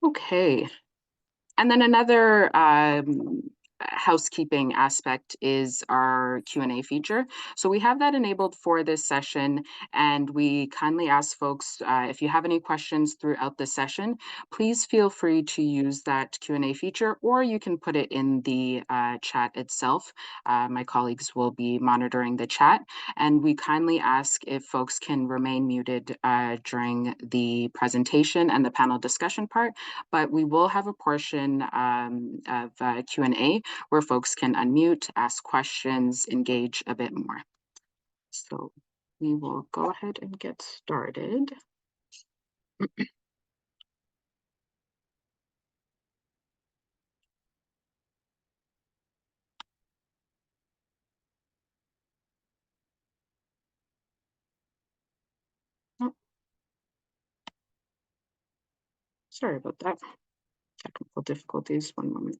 Okay. And then another housekeeping aspect is our Q&A feature. So we have that enabled for this session, and we kindly ask folks, if you have any questions throughout the session, please feel free to use that Q&A feature, or you can put it in the chat itself. My colleagues will be monitoring the chat, and we kindly ask if folks can remain muted during the presentation and the panel discussion part, but we will have a portion of Q&A where folks can unmute, ask questions, engage a bit more. So we will go ahead and get started. Oh, sorry about that. Technical difficulties, one moment.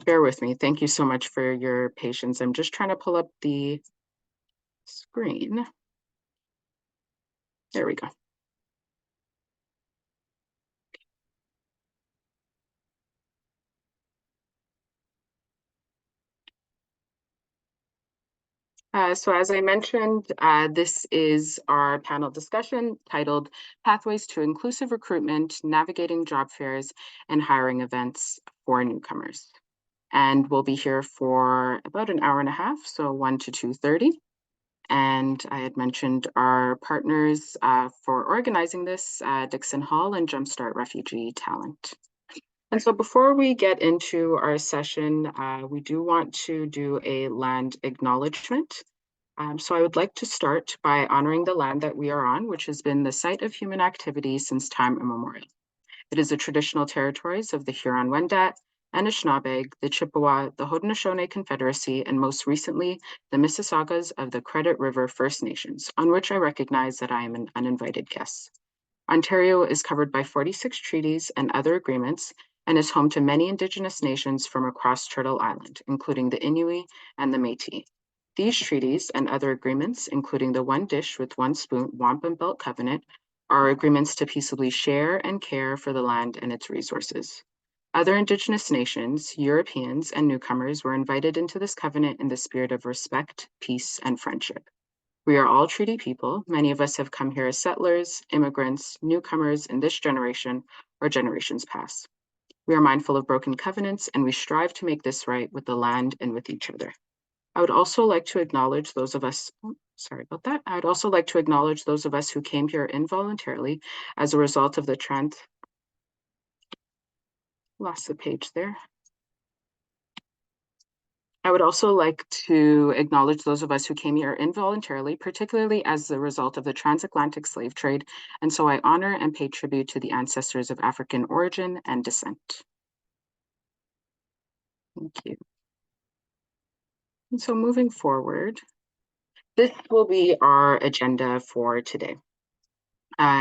Bear with me. Thank you so much for your patience. I'm just trying to pull up the screen. There we go. So as I mentioned, this is our panel discussion titled Pathways to Inclusive Recruitment, Navigating Job Fairs and Hiring Events for Newcomers. And we'll be here for about an hour and a half, so 1 to 2:30. And I had mentioned our partners for organizing this, Dixon Hall and Jumpstart Refugee Talent. And so before we get into our session, we do want to do a land acknowledgement. So I would like to start by honoring the land that we are on, which has been the site of human activity since time immemorial. It is the traditional territories of the Huron-Wendat, Anishinaabe, the Chippewa, the Haudenosaunee Confederacy, and most recently, the Mississaugas of the Credit River First Nations, on which I recognize that I am an uninvited guest. Ontario is covered by 46 treaties and other agreements and is home to many Indigenous nations from across Turtle Island, including the Inuit and the Métis. These treaties and other agreements, including the One Dish with One Spoon Wampum Belt Covenant, are agreements to peaceably share and care for the land and its resources. Other Indigenous nations, Europeans, and newcomers were invited into this covenant in the spirit of respect, peace, and friendship. We are all treaty people. Many of us have come here as settlers, immigrants, newcomers in this generation or generations past. We are mindful of broken covenants, and we strive to make this right with the land and with each other. I would also like to acknowledge those of us, sorry about that. I'd also like to acknowledge those of us who came here involuntarily as a result of the lost the page there. I would also like to acknowledge those of us who came here involuntarily, particularly as a result of the transatlantic slave trade. And so I honor and pay tribute to the ancestors of African origin and descent. Thank you. And so moving forward, this will be our agenda for today.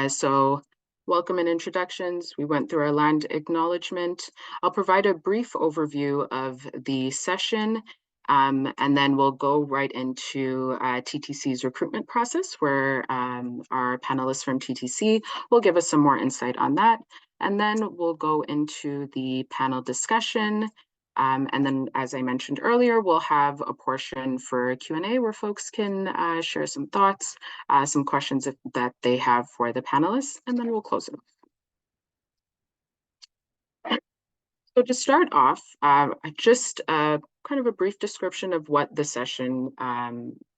So welcome and introductions. We went through our land acknowledgement. I'll provide a brief overview of the session, and then we'll go right into TTC's recruitment process, where our panelists from TTC will give us some more insight on that. And then we'll go into the panel discussion. And then, as I mentioned earlier, we'll have a portion for Q&A where folks can share some thoughts, some questions that they have for the panelists, and then we'll close it. So to start off, just kind of a brief description of what the session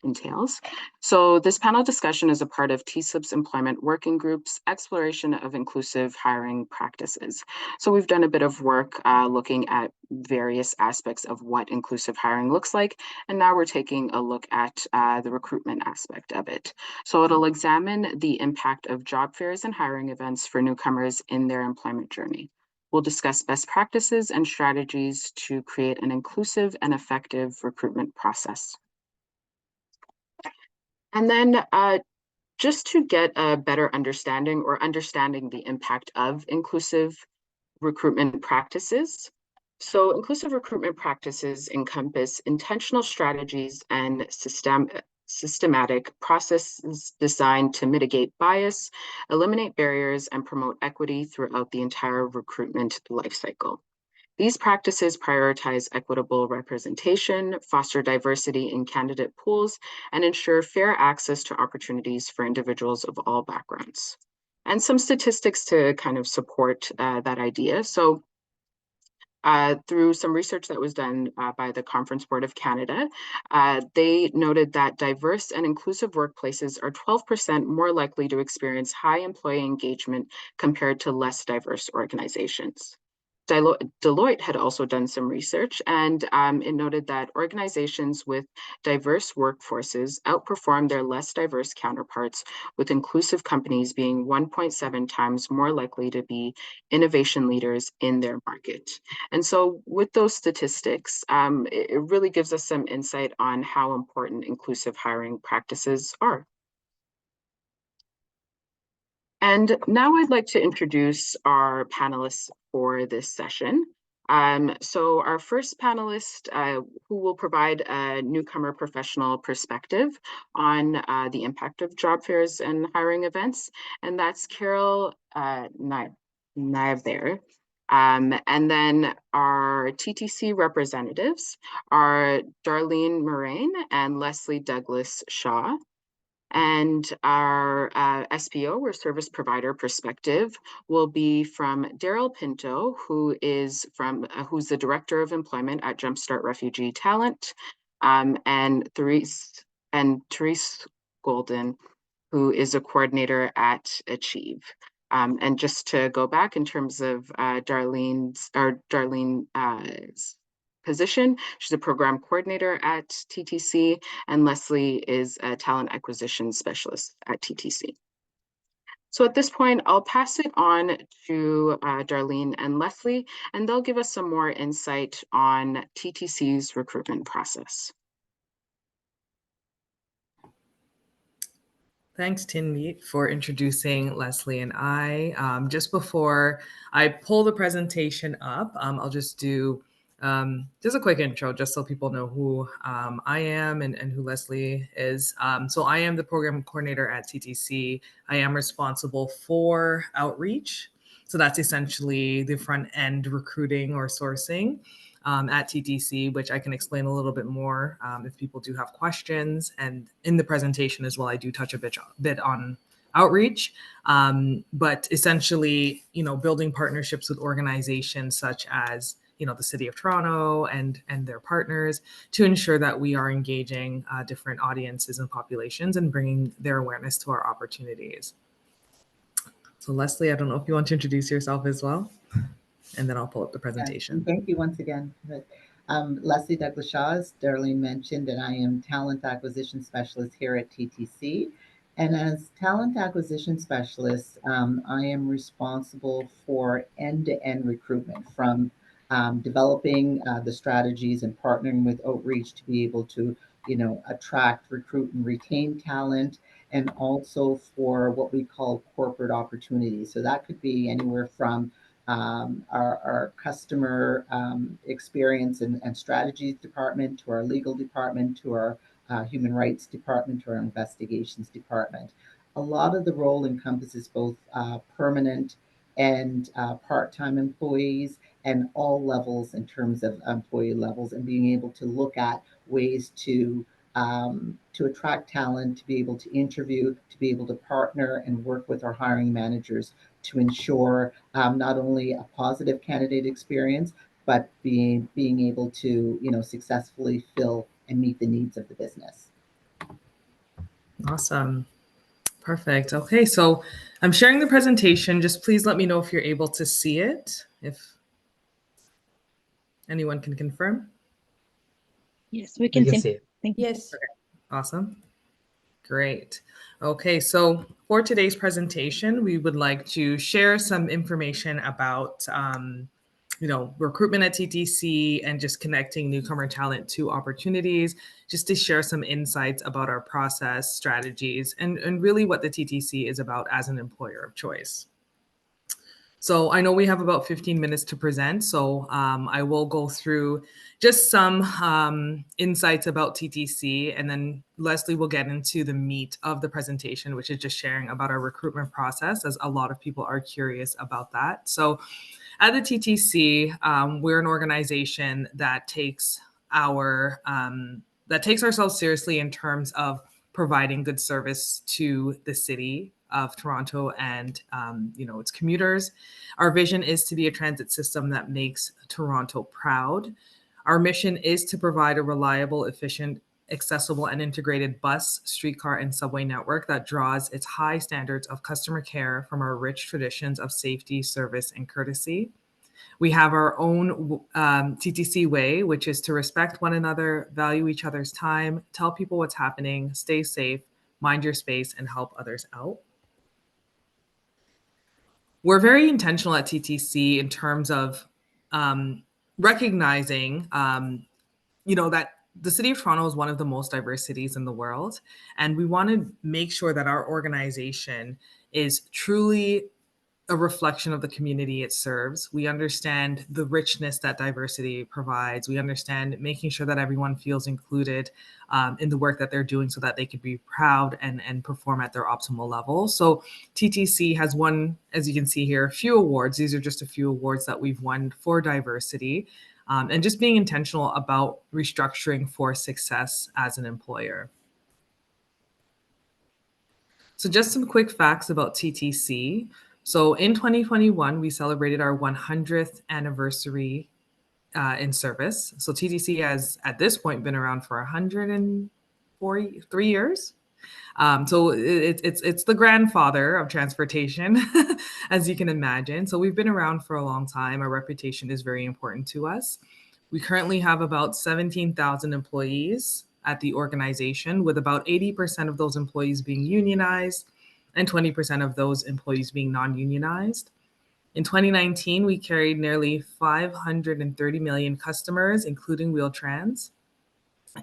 entails. So this panel discussion is a part of TSLIP's Employment Working Group's exploration of inclusive hiring practices. So we've done a bit of work looking at various aspects of what inclusive hiring looks like, and now we're taking a look at the recruitment aspect of it. So it'll examine the impact of job fairs and hiring events for newcomers in their employment journey. We'll discuss best practices and strategies to create an inclusive and effective recruitment process. And then just to get a better understanding the impact of inclusive recruitment practices. So inclusive recruitment practices encompass intentional strategies and systematic processes designed to mitigate bias, eliminate barriers, and promote equity throughout the entire recruitment lifecycle. These practices prioritize equitable representation, foster diversity in candidate pools, and ensure fair access to opportunities for individuals of all backgrounds. And some statistics to kind of support that idea. So through some research that was done by the Conference Board of Canada, they noted that diverse and inclusive workplaces are 12% more likely to experience high employee engagement compared to less diverse organizations. Deloitte had also done some research, and it noted that organizations with diverse workforces outperform their less diverse counterparts, with inclusive companies being 1.7 times more likely to be innovation leaders in their market. And so with those statistics, it really gives us some insight on how important inclusive hiring practices are. And now I'd like to introduce our panelists for this session. So our first panelist, who will provide a newcomer professional perspective on the impact of job fairs and hiring events, and that's Carol Nayebare. And then our TTC representatives are Darlene Murrain and Leslie Douglas Shaw. And our SPO, or service provider perspective, will be from Darrell Pinto, who's the Director of Employment at Jumpstart Refugee Talent, and Therese Golden, who is a coordinator at Achēv. And just to go back in terms of Darlene's position, she's a program coordinator at TTC, and Leslie is a talent acquisition specialist at TTC. So at this point, I'll pass it on to Darlene and Leslie, and they'll give us some more insight on TTC's recruitment process. Thanks, Tindy, for introducing Leslie and I. Just before I pull the presentation up, I'll just do just a quick intro, just so people know who I am and who Leslie is. So I am the program coordinator at TTC. I am responsible for outreach. So that's essentially the front end recruiting or sourcing at TTC, which I can explain a little bit more if people do have questions. And in the presentation as well, I do touch a bit on outreach, but essentially, building partnerships with organizations such as, the City of Toronto and their partners to ensure that we are engaging different audiences and populations and bringing their awareness to our opportunities. So Leslie, I don't know if you want to introduce yourself as well, and then I'll pull up the presentation. Thank you once again. Leslie Douglas Shaw, as Darlene mentioned, and I am Talent Acquisition Specialist here at TTC. And as Talent Acquisition Specialist, I am responsible for end-to-end recruitment, from developing the strategies and partnering with outreach to be able to, attract, recruit, and retain talent, and also for what we call corporate opportunities. So that could be anywhere from our customer experience and strategies department, to our legal department, to our human rights department, to our investigations department. A lot of the role encompasses both permanent and part-time employees, and all levels in terms of employee levels, and being able to look at ways to attract talent, to be able to interview, to be able to partner and work with our hiring managers to ensure not only a positive candidate experience, but being able to successfully fill and meet the needs of the business. Awesome. Perfect. Okay, so I'm sharing the presentation. Just please let me know if you're able to see it, if anyone can confirm. Yes, we can see it. Thank you. Yes. Okay. Awesome. Great. Okay, so for today's presentation, we would like to share some information about recruitment at TTC and just connecting newcomer talent to opportunities, just to share some insights about our process, strategies, and really what the TTC is about as an employer of choice. So I know we have about 15 minutes to present, so I will go through just some insights about TTC, and then Leslie will get into the meat of the presentation, which is just sharing about our recruitment process, as a lot of people are curious about that. So at the TTC, we're an organization that takes ourselves seriously in terms of providing good service to the city of Toronto and its commuters. Our vision is to be a transit system that makes Toronto proud. Our mission is to provide a reliable, efficient, accessible, and integrated bus, streetcar, and subway network that draws its high standards of customer care from our rich traditions of safety, service, and courtesy. We have our own TTC way, which is to respect one another, value each other's time, tell people what's happening, stay safe, mind your space, and help others out. We're very intentional at TTC in terms of recognizing, that the city of Toronto is one of the most diverse cities in the world. And we want to make sure that our organization is truly a reflection of the community it serves. We understand the richness that diversity provides. We understand making sure that everyone feels included in the work that they're doing so that they could be proud and perform at their optimal level. So TTC has won, as you can see here, a few awards. These are just a few awards that we've won for diversity and just being intentional about restructuring for success as an employer. So just some quick facts about TTC. So in 2021, we celebrated our 100th anniversary in service. So TTC has, at this point, been around for 143 years. So it's the grandfather of transportation, as you can imagine. So we've been around for a long time. Our reputation is very important to us. We currently have about 17,000 employees at the organization, with about 80% of those employees being unionized and 20% of those employees being non-unionized. In 2019, we carried nearly 530 million customers, including Wheel-Trans.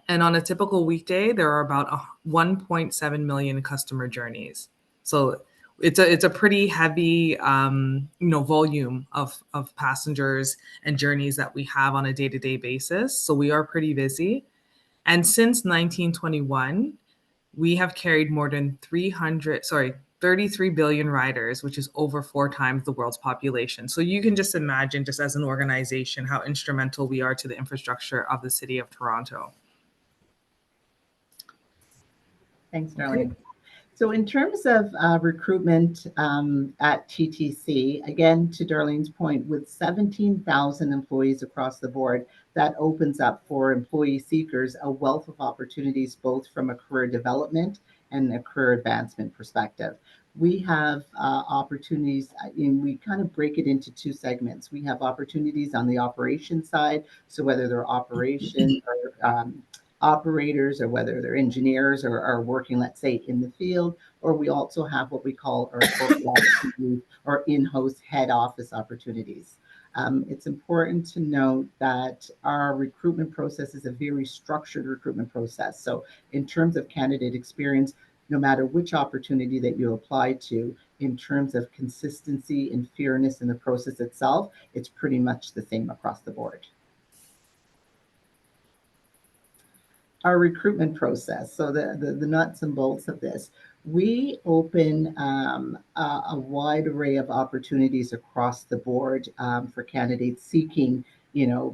And on a typical weekday, there are about 1.7 million customer journeys. So it's a pretty heavy volume of passengers and journeys that we have on a day-to-day basis. So we are pretty busy. And since 1921, we have carried more than 33 billion riders, which is over 4 times the world's population. So you can just imagine, just as an organization, how instrumental we are to the infrastructure of the city of Toronto. Thanks, Darlene. Okay. So in terms of recruitment at TTC, again, to Darlene's point, with 17,000 employees across the board, that opens up for employee seekers a wealth of opportunities, both from a career development and a career advancement perspective. We have opportunities, and we kind of break it into 2 segments. We have opportunities on the operations side, so whether they're operations or operators, or whether they're engineers or are working, let's say, in the field, or we also have what we call our or in-house head office opportunities. It's important to note that our recruitment process is a very structured recruitment process. So in terms of candidate experience, no matter which opportunity that you apply to, in terms of consistency and fairness in the process itself, it's pretty much the same across the board. Our recruitment process, so the nuts and bolts of this, we open a wide array of opportunities across the board for candidates seeking,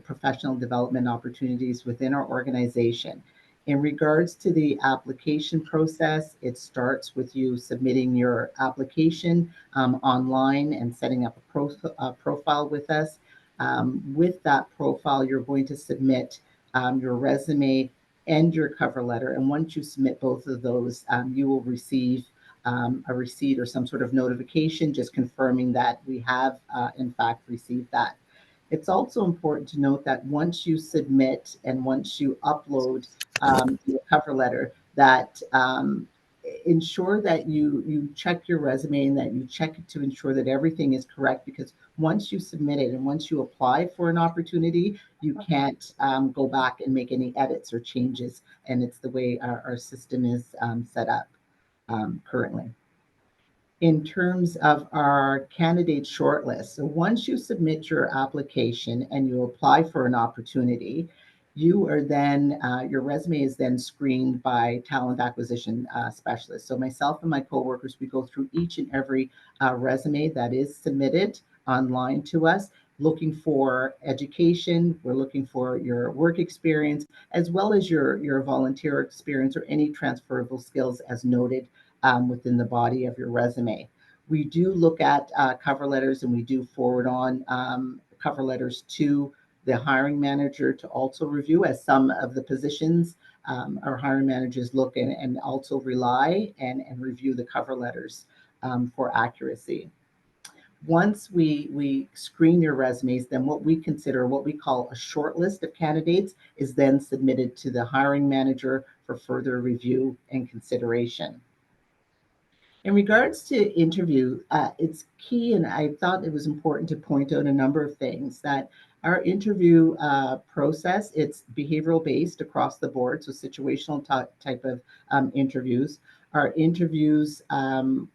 professional development opportunities within our organization. In regards to the application process, it starts with you submitting your application online and setting up a profile with us. With that profile, you're going to submit your resume and your cover letter. And once you submit both of those, you will receive a receipt or some sort of notification just confirming that we have, in fact, received that. It's also important to note that once you submit and once you upload your cover letter, that ensure that you check your resume and that you check it to ensure that everything is correct, because once you submit it and once you apply for an opportunity, you can't go back and make any edits or changes. And it's the way our system is set up currently. In terms of our candidate shortlist, so once you submit your application and you apply for an opportunity, you are then, your resume is then screened by talent acquisition specialists. So myself and my coworkers, we go through each and every resume that is submitted online to us, looking for education. We're looking for your work experience, as well as your volunteer experience or any transferable skills as noted within the body of your resume. We do look at cover letters, and we do forward on cover letters to the hiring manager to also review, as some of the positions our hiring managers look and also rely and review the cover letters for accuracy. Once we screen your resumes, then what we consider, what we call a short list of candidates, is then submitted to the hiring manager for further review and consideration. In regards to interview, it's key, and I thought it was important to point out a number of things. That our interview process, it's behavioral based across the board, so situational type of interviews. Our interviews,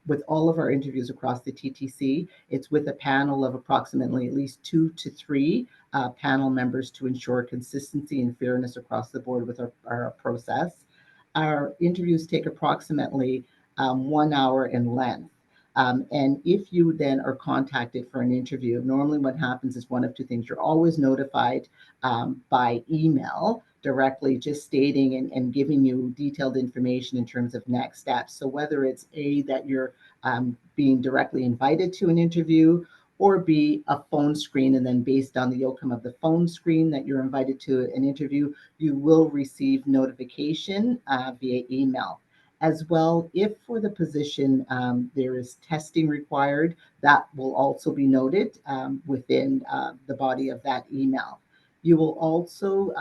with all of our interviews across the TTC, it's with a panel of approximately at least 2 to 3 panel members to ensure consistency and fairness across the board with our process. Our interviews take approximately 1 hour in length. And if you then are contacted for an interview, normally what happens is one of two things. You're always notified by email directly, just stating and giving you detailed information in terms of next steps. So whether it's A, that you're being directly invited to an interview, or B, a phone screen, and then based on the outcome of the phone screen that you're invited to an interview, you will receive notification via email. As well, if for the position there is testing required, that will also be noted within the body of that email. You will also,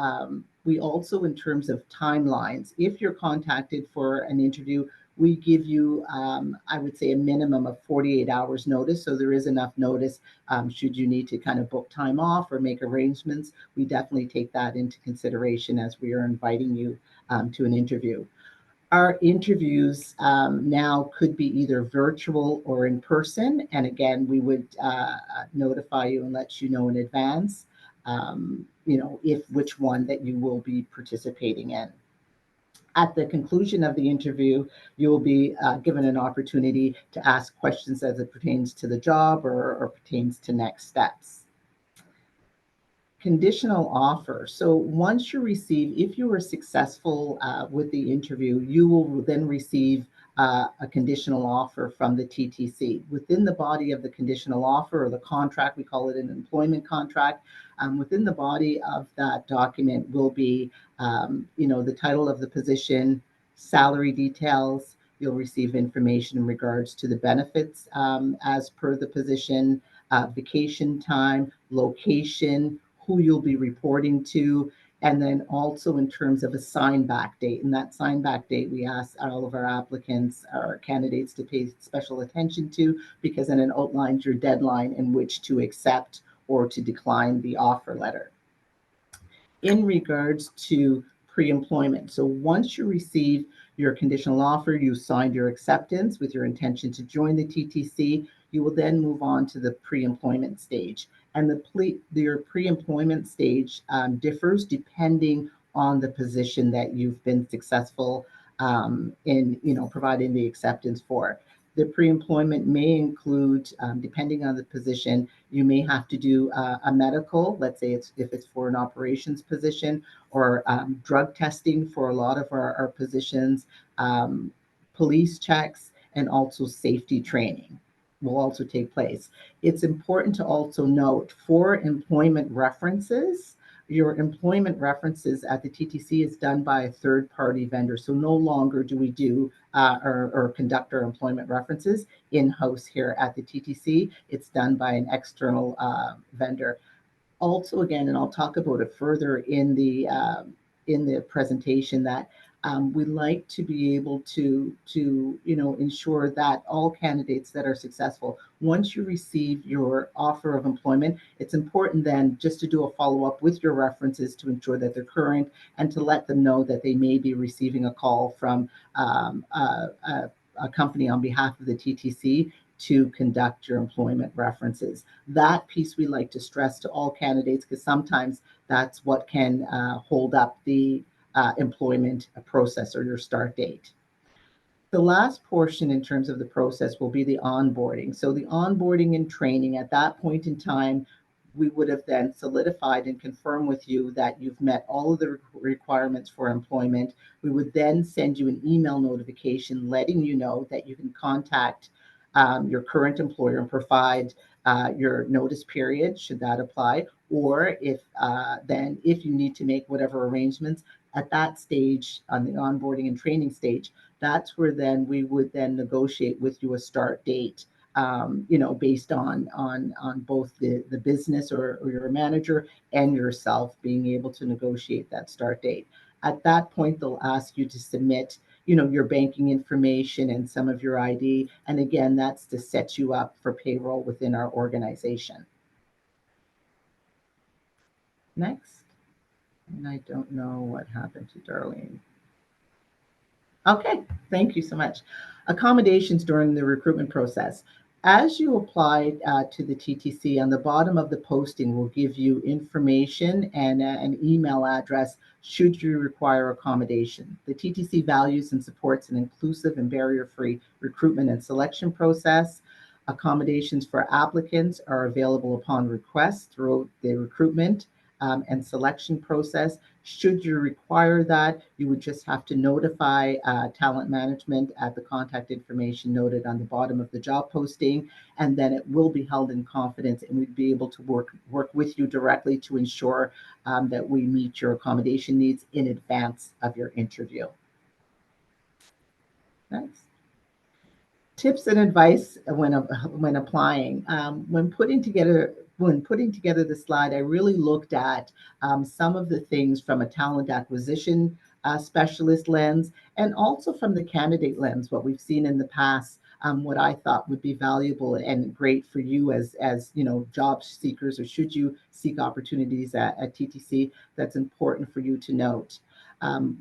we also, in terms of timelines, if you're contacted for an interview, we give you, I would say, a minimum of 48 hours notice. So there is enough notice should you need to kind of book time off or make arrangements. We definitely take that into consideration as we are inviting you to an interview. Our interviews now could be either virtual or in person. And again, we would notify you and let you know in advance, if which one that you will be participating in. At the conclusion of the interview, you will be given an opportunity to ask questions as it pertains to the job or pertains to next steps. Conditional offer. So once you receive, if you were successful with the interview, you will then receive a conditional offer from the TTC. Within the body of the conditional offer, or the contract, we call it an employment contract, within the body of that document will be, the title of the position, salary details. You'll receive information in regards to the benefits as per the position, vacation time, location, who you'll be reporting to, and then also in terms of a sign back date. And that sign back date, we ask all of our applicants, our candidates, to pay special attention to, because then it outlines your deadline in which to accept or to decline the offer letter. In regards to pre-employment, so once you receive your conditional offer, you signed your acceptance with your intention to join the TTC, you will then move on to the pre-employment stage. And your pre-employment stage differs depending on the position that you've been successful in providing the acceptance for. The pre-employment may include, depending on the position, you may have to do a medical, let's say if it's for an operations position, or drug testing for a lot of our positions, police checks, and also safety training will also take place. It's important to also note, for employment references, your employment references at the TTC is done by a third-party vendor. So no longer do we do or conduct our employment references in-house here at the TTC. It's done by an external vendor. Also, again, and I'll talk about it further in the presentation, that We like to be able to ensure that all candidates that are successful, once you receive your offer of employment, it's important then just to do a follow-up with your references to ensure that they're current and to let them know that they may be receiving a call from a company on behalf of the TTC to conduct your employment references. That piece we like to stress to all candidates because sometimes that's what can hold up the employment process or your start date. The last portion in terms of the process will be the onboarding. So the onboarding and training, at that point in time, we would have then solidified and confirmed with you that you've met all of the requirements for employment. We would then send you an email notification letting you know that you can contact your current employer and provide your notice period, should that apply, or if you need to make whatever arrangements at that stage on the onboarding and training stage, that's where then we would then negotiate with you a start date, based on both the business or your manager and yourself being able to negotiate that start date. At that point, they'll ask you to submit, your banking information and some of your ID. And again, that's to set you up for payroll within our organization. Next. And I don't know what happened to Darlene. Okay, thank you so much. Accommodations during the recruitment process. As you apply to the TTC, on the bottom of the posting will give you information and an email address should you require accommodation. The TTC values and supports an inclusive and barrier-free recruitment and selection process. Accommodations for applicants are available upon request throughout the recruitment and selection process. Should you require that, you would just have to notify talent management at the contact information noted on the bottom of the job posting, and then it will be held in confidence, and we'd be able to work with you directly to ensure that we meet your accommodation needs in advance of your interview. Next. Tips and advice when applying. When putting together the slide, I really looked at some of the things from a talent acquisition specialist lens, and also from the candidate lens, what we've seen in the past, what I thought would be valuable and great for you as job seekers, or should you seek opportunities at TTC, that's important for you to note.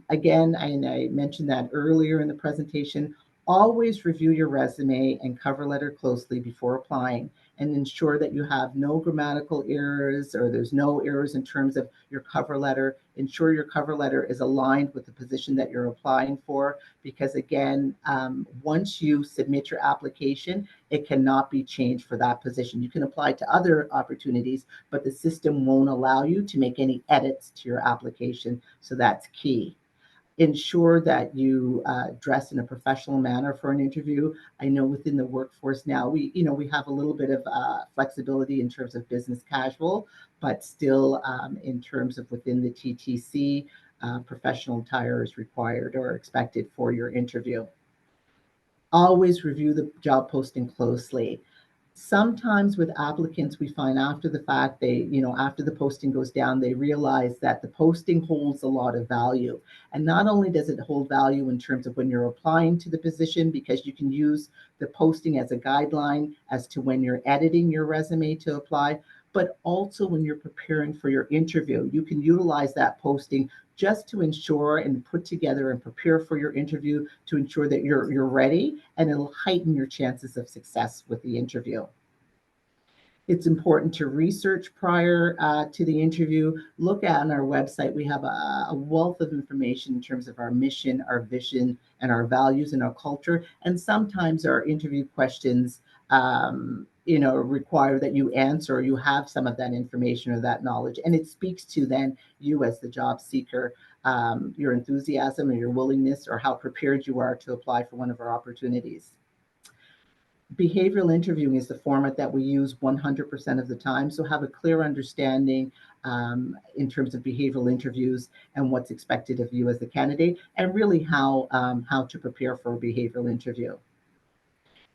Again, and I mentioned that earlier in the presentation, always review your resume and cover letter closely before applying, and ensure that you have no grammatical errors or there's no errors in terms of your cover letter. Ensure your cover letter is aligned with the position that you're applying for, because again, once you submit your application, it cannot be changed for that position. You can apply to other opportunities, but the system won't allow you to make any edits to your application. So that's key. Ensure that you dress in a professional manner for an interview. I know within the workforce now, we have a little bit of flexibility in terms of business casual, but still in terms of within the TTC, professional attire is required or expected for your interview. Always review the job posting closely. Sometimes with applicants, we find after the fact, after the posting goes down, they realize that the posting holds a lot of value. And not only does it hold value in terms of when you're applying to the position, because you can use the posting as a guideline as to when you're editing your resume to apply, but also when you're preparing for your interview, you can utilize that posting just to ensure and put together and prepare for your interview to ensure that you're ready, and it'll heighten your chances of success with the interview. It's important to research prior to the interview. Look on our website. We have a wealth of information in terms of our mission, our vision, and our values and our culture. And sometimes our interview questions require that you answer or you have some of that information or that knowledge. And it speaks to then you as the job seeker, your enthusiasm or your willingness or how prepared you are to apply for one of our opportunities. Behavioral interviewing is the format that we use 100% of the time. So have a clear understanding in terms of behavioral interviews and what's expected of you as the candidate, and really how to prepare for a behavioral interview.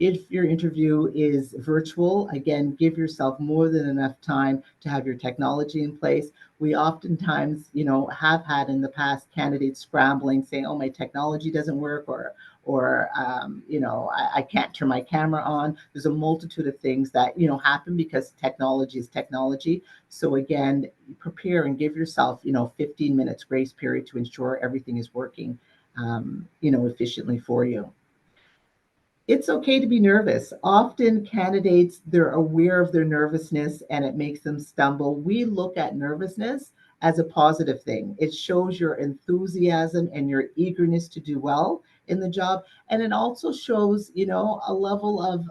If your interview is virtual, again, give yourself more than enough time to have your technology in place. We oftentimes, have had in the past candidates scrambling, saying, "Oh, my technology doesn't work," or I can't turn my camera on. There's a multitude of things that happen because technology is technology. So again, prepare and give yourself 15 minutes grace period to ensure everything is working efficiently for you. It's okay to be nervous. Often candidates, they're aware of their nervousness and it makes them stumble. We look at nervousness as a positive thing. It shows your enthusiasm and your eagerness to do well in the job. And it also shows, a level of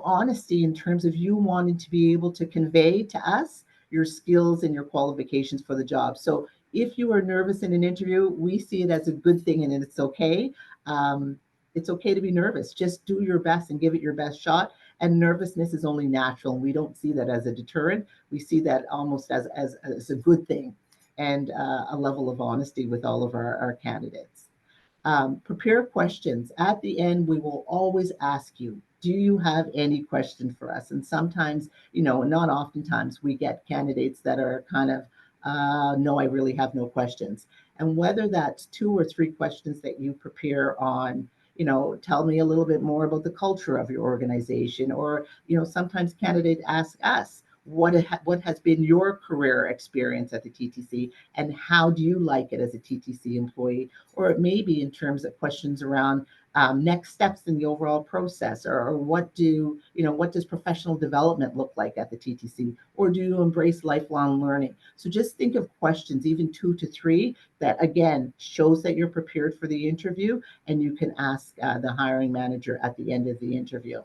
honesty in terms of you wanting to be able to convey to us your skills and your qualifications for the job. So if you are nervous in an interview, we see it as a good thing and it's okay. Um, it's okay to be nervous. Just do your best and give it your best shot. And nervousness is only natural. And we don't see that as a deterrent. We see that almost as a good thing and a level of honesty with all of our candidates. Prepare questions. At the end, we will always ask you, do you have any question for us? And sometimes, not oftentimes, we get candidates that are kind of, no, I really have no questions. And whether that's 2 or 3 questions that you prepare on, tell me a little bit more about the culture of your organization, or, sometimes candidates ask us, what has been your career experience at the TTC and how do you like it as a TTC employee? Or it may be in terms of questions around next steps in the overall process, or what does professional development look like at the TTC, or do you embrace lifelong learning? So just think of questions, even 2 to 3, that again shows that you're prepared for the interview, and you can ask the hiring manager at the end of the interview.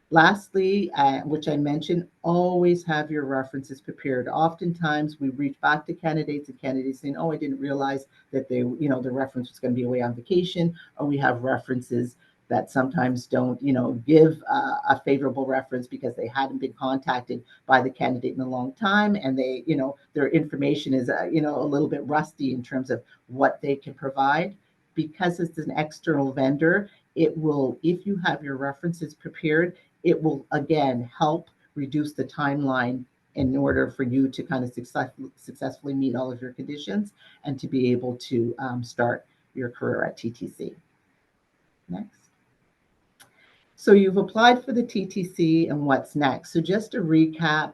Lastly, which I mentioned, always have your references prepared. Oftentimes we reach back to candidates and candidates saying, "Oh, I didn't realize that the reference was going to be away on vacation," or we have references that sometimes don't, give a favorable reference because they hadn't been contacted by the candidate in a long time, and they, their information is, a little bit rusty in terms of what they can provide. Because it's an external vendor, it will, if you have your references prepared, it will again help reduce the timeline in order for you to kind of successfully meet all of your conditions and to be able to start your career at TTC. Next. So you've applied for the TTC, and what's next? So just to recap,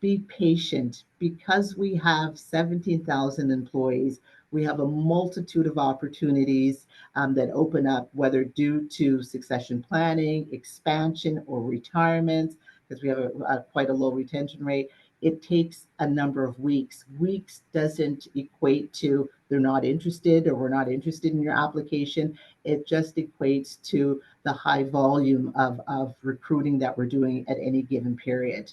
be patient. Because we have 17,000 employees, we have a multitude of opportunities that open up, whether due to succession planning, expansion, or retirement, because we have quite a low retention rate. It takes a number of weeks. Weeks doesn't equate to they're not interested or we're not interested in your application. It just equates to the high volume of recruiting that we're doing at any given period.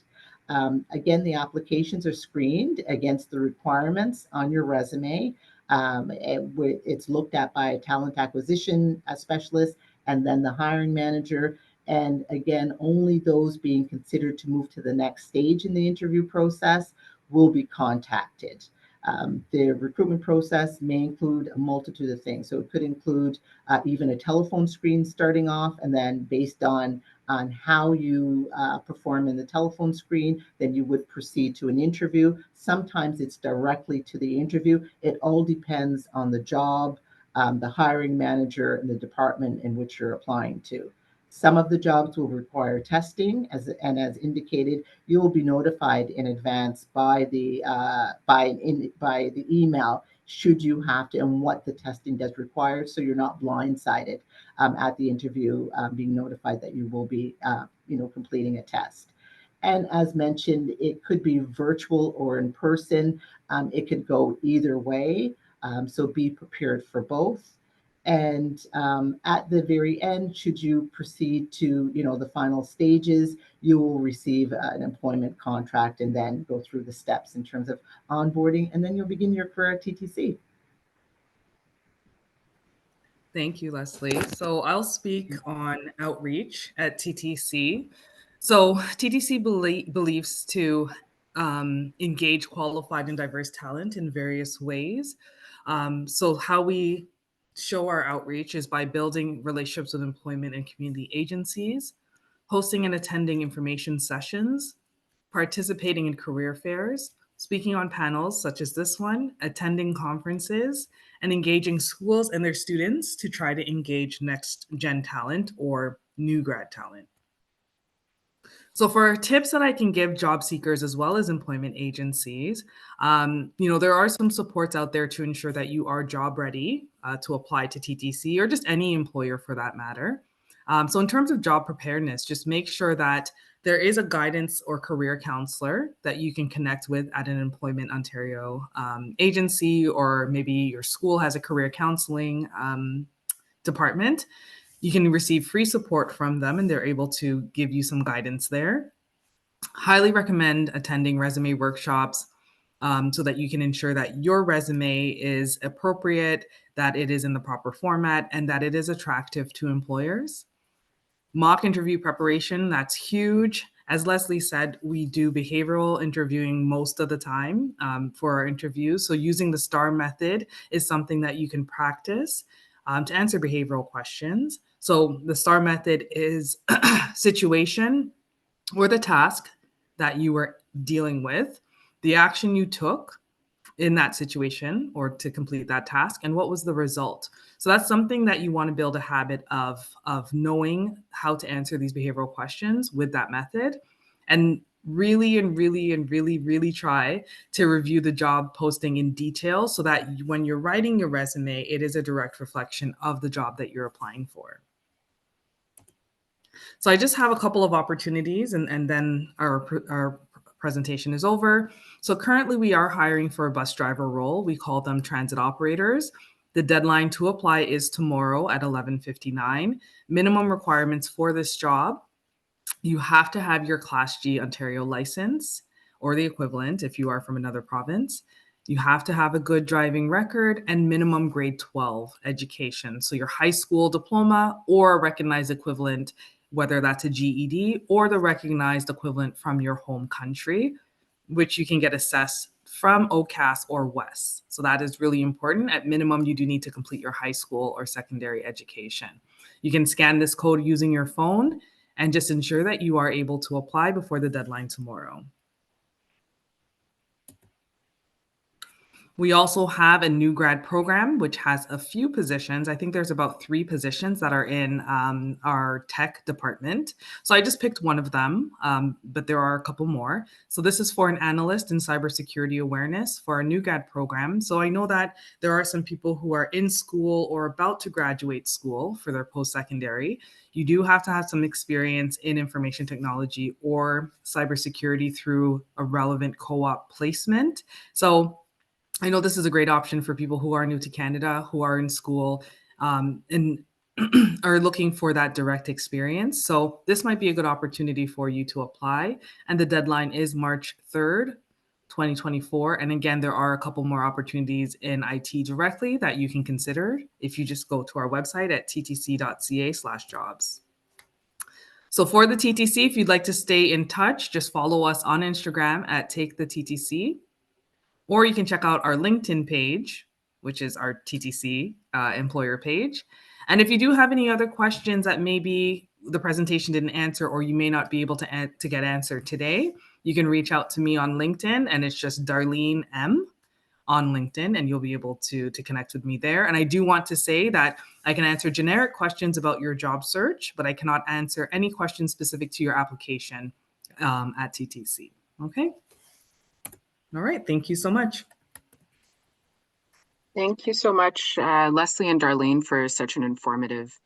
Again, the applications are screened against the requirements on your resume. It's looked at by a talent acquisition specialist and then the hiring manager. And again, only those being considered to move to the next stage in the interview process will be contacted. The recruitment process may include a multitude of things. So it could include even a telephone screen starting off, and then based on how you perform in the telephone screen, then you would proceed to an interview. Sometimes it's directly to the interview. It all depends on the job, the hiring manager, and the department in which you're applying to. Some of the jobs will require testing, as indicated, you will be notified in advance by the email should you have to, and what the testing does require, so you're not blindsided at the interview, being notified that you will be completing a test. And as mentioned, it could be virtual or in person. It could go either way, so be prepared for both. And at the very end, should you proceed to the final stages, you will receive an employment contract and then go through the steps in terms of onboarding, and then you'll begin your career at TTC. Thank you, Leslie. So I'll speak on outreach at TTC. So TTC believes to engage qualified and diverse talent in various ways. So how we show our outreach is by building relationships with employment and community agencies, hosting and attending information sessions, participating in career fairs, speaking on panels such as this one, attending conferences, and engaging schools and their students to try to engage next gen talent or new grad talent. So for tips that I can give job seekers as well as employment agencies, there are some supports out there to ensure that you are job ready to apply to TTC or just any employer for that matter. So in terms of job preparedness, just make sure that there is a guidance or career counselor that you can connect with at an Employment Ontario agency, or maybe your school has a career counseling department. You can receive free support from them and they're able to give you some guidance there. Highly recommend attending resume workshops so that you can ensure that your resume is appropriate, that it is in the proper format, and that it is attractive to employers. Mock interview preparation, that's huge. As Leslie said, we do behavioral interviewing most of the time for our interviews. So using the STAR method is something that you can practice to answer behavioral questions. So the STAR method is situation or the task that you were dealing with, the action you took in that situation or to complete that task, and what was the result. So that's something that you want to build a habit of knowing how to answer these behavioral questions with that method, and really try to review the job posting in detail so that when you're writing your resume, it is a direct reflection of the job that you're applying for. So I just have a couple of opportunities and then our presentation is over. So currently we are hiring for a bus driver role. We call them transit operators. The deadline to apply is tomorrow at 11:59. Minimum requirements for this job: you have to have your Class G Ontario license or the equivalent if you are from another province. You have to have a good driving record and minimum grade 12 education. So your high school diploma or a recognized equivalent, whether that's a GED or the recognized equivalent from your home country, which you can get assessed from OCAS or WES. So that is really important. At minimum, you do need to complete your high school or secondary education. You can scan this code using your phone and just ensure that you are able to apply before the deadline tomorrow. We also have a new grad program, which has a few positions. I think there's about 3 positions that are in our tech department. So I just picked one of them, but there are a couple more. So this is for an analyst in cybersecurity awareness for our new grad program. So I know that there are some people who are in school or about to graduate school for their post-secondary. You do have to have some experience in information technology or cybersecurity through a relevant co-op placement. So I know this is a great option for people who are new to Canada, who are in school, and are looking for that direct experience. So this might be a good opportunity for you to apply. And the deadline is March 3rd, 2024. And again, there are a couple more opportunities in IT directly that you can consider if you just go to our website at ttc.ca/jobs. So for the TTC, if you'd like to stay in touch, just follow us on Instagram at TakeTheTTC. Or you can check out our LinkedIn page, which is our TTC employer page. And if you do have any other questions that maybe the presentation didn't answer or you may not be able to get answered today, you can reach out to me on LinkedIn, and it's just Darlene M on LinkedIn, and you'll be able to connect with me there. And I do want to say that I can answer generic questions about your job search, but I cannot answer any questions specific to your application at TTC. Okay. All right. Thank you so much. Thank you so much, Leslie and Darlene, for such an informative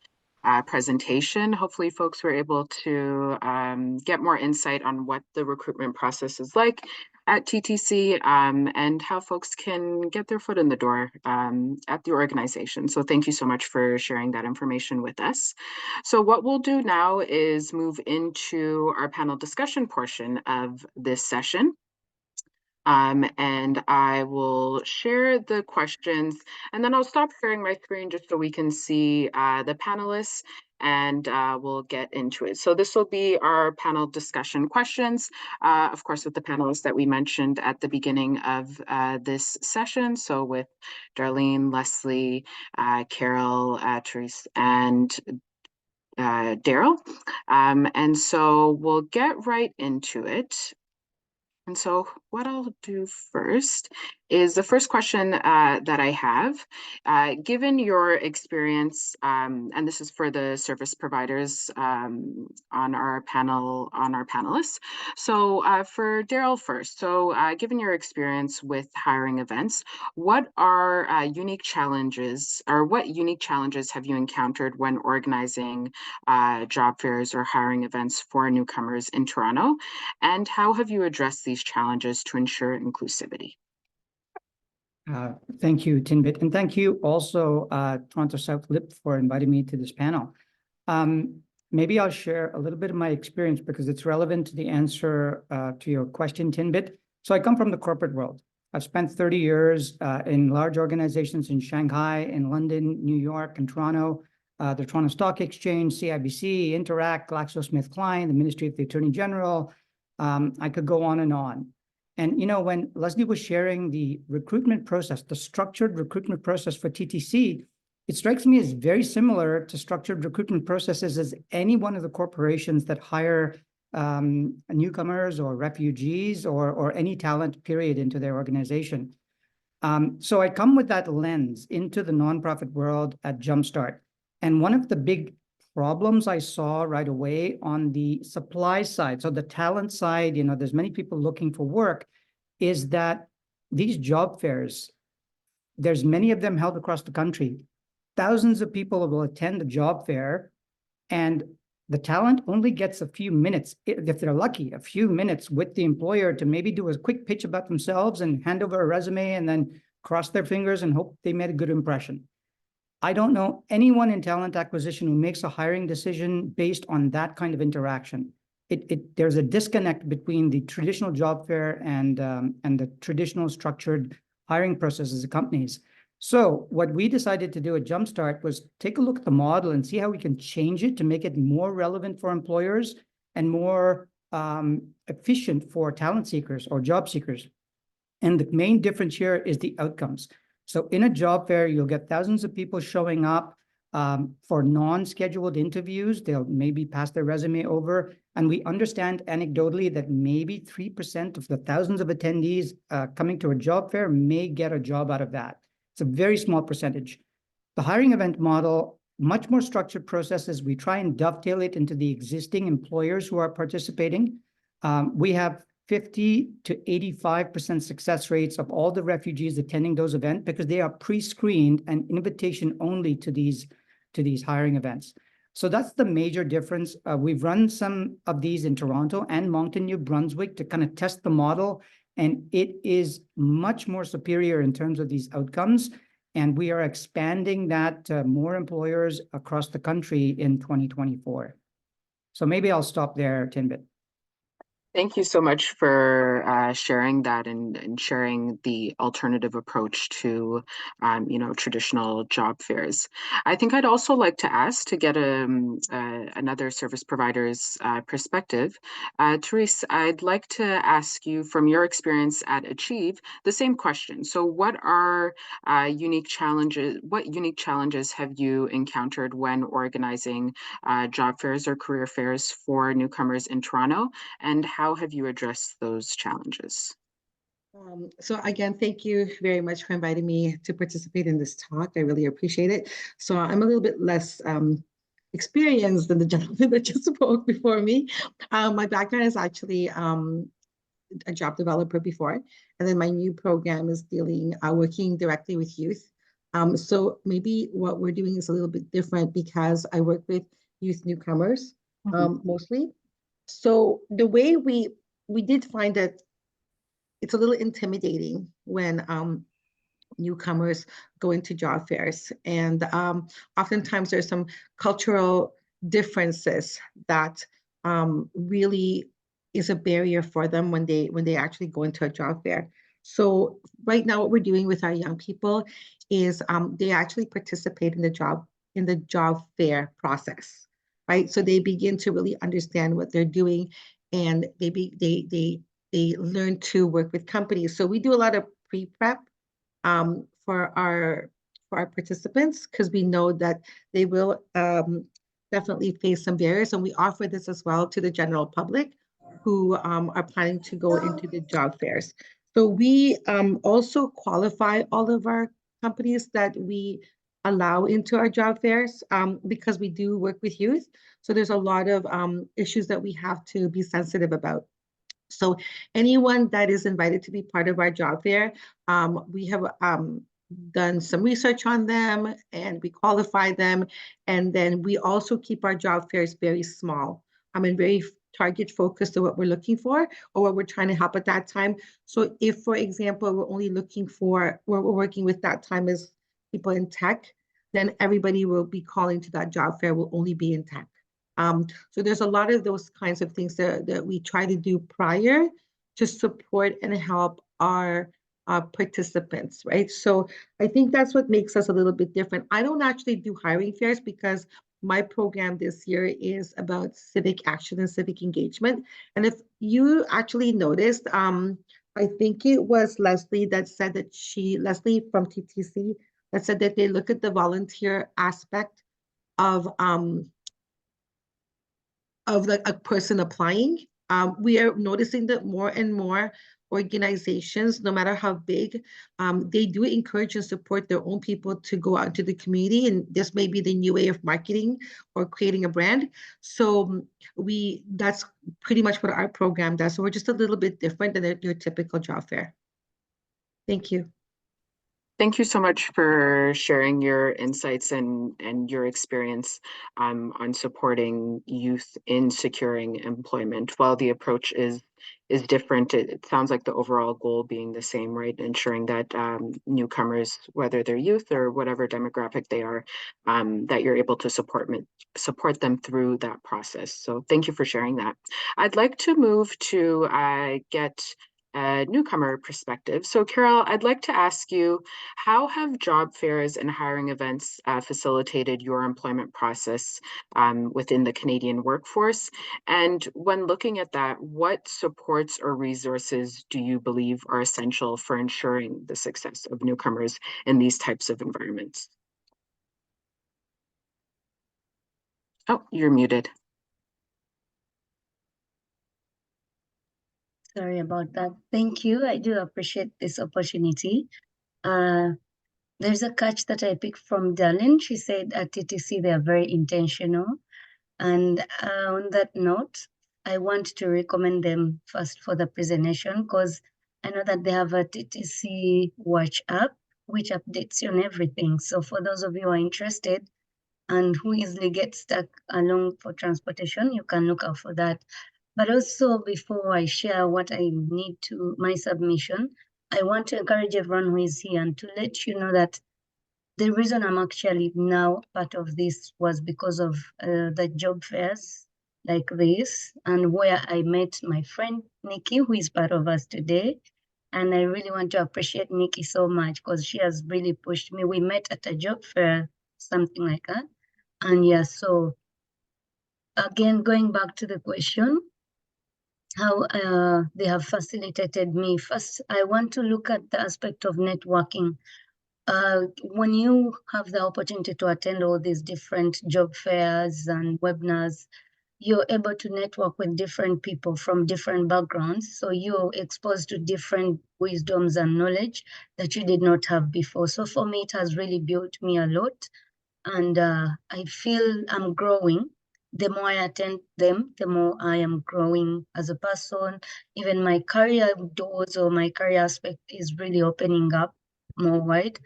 presentation. Hopefully folks were able to get more insight on what the recruitment process is like at TTC and how folks can get their foot in the door at the organization. So thank you so much for sharing that information with us. So what we'll do now is move into our panel discussion portion of this session. And I will share the questions, and then I'll stop sharing my screen just so we can see the panelists, and we'll get into it. So this will be our panel discussion questions, of course, with the panelists that we mentioned at the beginning of this session. So with Darlene, Leslie, Carol, Therese, and Darrell. And so we'll get right into it. And so what I'll do first is the first question that I have, given your experience, and this is for the service providers on our panelists. So for Darrell first, so given your experience with hiring events, what are unique challenges, or what unique challenges have you encountered when organizing job fairs or hiring events for newcomers in Toronto? And how have you addressed these challenges to ensure inclusivity? Thank you, Tinbit, and thank you also, Toronto TSLIP, for inviting me to this panel. Maybe I'll share a little bit of my experience because it's relevant to the answer to your question, Tinbit. So I come from the corporate world. I've spent 30 years in large organizations in Shanghai, in London, New York, and Toronto, the Toronto Stock Exchange, CIBC, Interact, GlaxoSmithKline, the Ministry of the Attorney General. I could go on and on. And, you know, when Leslie was sharing the recruitment process, the structured recruitment process for TTC, it strikes me as very similar to structured recruitment processes as any one of the corporations that hire newcomers or refugees or any talent, period, into their organization. So I come with that lens into the nonprofit world at Jumpstart. And one of the big problems I saw right away on the supply side, so the talent side, you know, there's many people looking for work, is that these job fairs, there's many of them held across the country. Thousands of people will attend a job fair, and the talent only gets a few minutes, if they're lucky, a few minutes with the employer to maybe do a quick pitch about themselves and hand over a resume and then cross their fingers and hope they made a good impression. I don't know anyone in talent acquisition who makes a hiring decision based on that kind of interaction. There's a disconnect between the traditional job fair and the traditional structured hiring processes of companies. So what we decided to do at Jumpstart was take a look at the model and see how we can change it to make it more relevant for employers and more efficient for talent seekers or job seekers. And the main difference here is the outcomes. So in a job fair, you'll get thousands of people showing up for non-scheduled interviews. They'll maybe pass their resume over. And we understand anecdotally that maybe 3% of the thousands of attendees coming to a job fair may get a job out of that. It's a very small percentage. The hiring event model, much more structured processes. We try and dovetail it into the existing employers who are participating. We have 50 to 85% success rates of all the refugees attending those events because they are pre-screened and invitation only to these hiring events. So that's the major difference. We've run some of these in Toronto and Moncton, New Brunswick to kind of test the model, and it is much more superior in terms of these outcomes. And we are expanding that to more employers across the country in 2024. So maybe I'll stop there, Tinbit. Thank you so much for sharing that and sharing the alternative approach to, traditional job fairs. I think I'd also like to ask to get another service provider's perspective. Therese, I'd like to ask you from your experience at Achēv the same question. So what are unique challenges? What unique challenges have you encountered when organizing job fairs or career fairs for newcomers in Toronto? And how have you addressed those challenges? So again, thank you very much for inviting me to participate in this talk. I really appreciate it. So I'm a little bit less experienced than the gentleman that just spoke before me. My background is actually a job developer before, and then my new program is working directly with youth. So maybe what we're doing is a little bit different because I work with youth newcomers mostly. So the way we did find that it's a little intimidating when newcomers go into job fairs, and oftentimes there's some cultural differences that really is a barrier for them when they actually go into a job fair. So right now, what we're doing with our young people is they actually participate in the job fair process, right? So they begin to really understand what they're doing, and they learn to work with companies. So we do a lot of pre-prep for our participants, because we know that they will definitely face some barriers, and we offer this as well to the general public who are planning to go into the job fairs. So we also qualify all of our companies that we allow into our job fairs, because we do work with youth. So there's a lot of issues that we have to be sensitive about. So anyone that is invited to be part of our job fair, we have done some research on them, and we qualify them. And then we also keep our job fairs very small, and very target focused to what we're looking for or what we're trying to help at that time. So if, for example, we're only looking for, what we're working with that time is people in tech, then everybody will be calling to that job fair will only be in tech. So there's a lot of those kinds of things that we try to do prior to support and help our participants, right? So I think that's what makes us a little bit different. I don't actually do hiring fairs because my program this year is about civic action and civic engagement. And if you actually noticed, I think it was Leslie that said that Leslie from TTC, that said that they look at the volunteer aspect of like a person applying. We are noticing that more and more organizations, no matter how big, they do encourage and support their own people to go out into the community. And this may be the new way of marketing or creating a brand. So that's pretty much what our program does. So we're just a little bit different than your typical job fair. Thank you. Thank you so much for sharing your insights and your experience on supporting youth in securing employment. While the approach is different, it sounds like the overall goal being the same, right? Ensuring that newcomers, whether they're youth or whatever demographic they are, that you're able to support them through that process. So thank you for sharing that. I'd like to move to get a newcomer perspective. So Carol, I'd like to ask you, how have job fairs and hiring events facilitated your employment process within the Canadian workforce? And when looking at that, what supports or resources do you believe are essential for ensuring the success of newcomers in these types of environments? Oh, you're muted. Sorry about that. Thank you. I do appreciate this opportunity. There's a catch that I picked from Darlene. She said at TTC they are very intentional. And on that note, I want to recommend them first for the presentation, because I know that they have a TTC Watch app, which updates you on everything. So for those of you who are interested and who easily get stuck along for transportation, you can look out for that. But also, before I share what I need to, my submission, I want to encourage everyone who is here and to let you know that the reason I'm actually now part of this was because of the job fairs like this, and where I met my friend Nikki, who is part of us today. And I really want to appreciate Nikki so much because she has really pushed me. We met at a job fair, something like that. And yeah, so again, going back to the question, how they have facilitated me. First, I want to look at the aspect of networking. When you have the opportunity to attend all these different job fairs and webinars, you're able to network with different people from different backgrounds. So you're exposed to different wisdoms and knowledge that you did not have before. So for me, it has really built me a lot. And I feel I'm growing. The more I attend them, the more I am growing as a person. Even my career doors or my career aspect is really opening up more wide.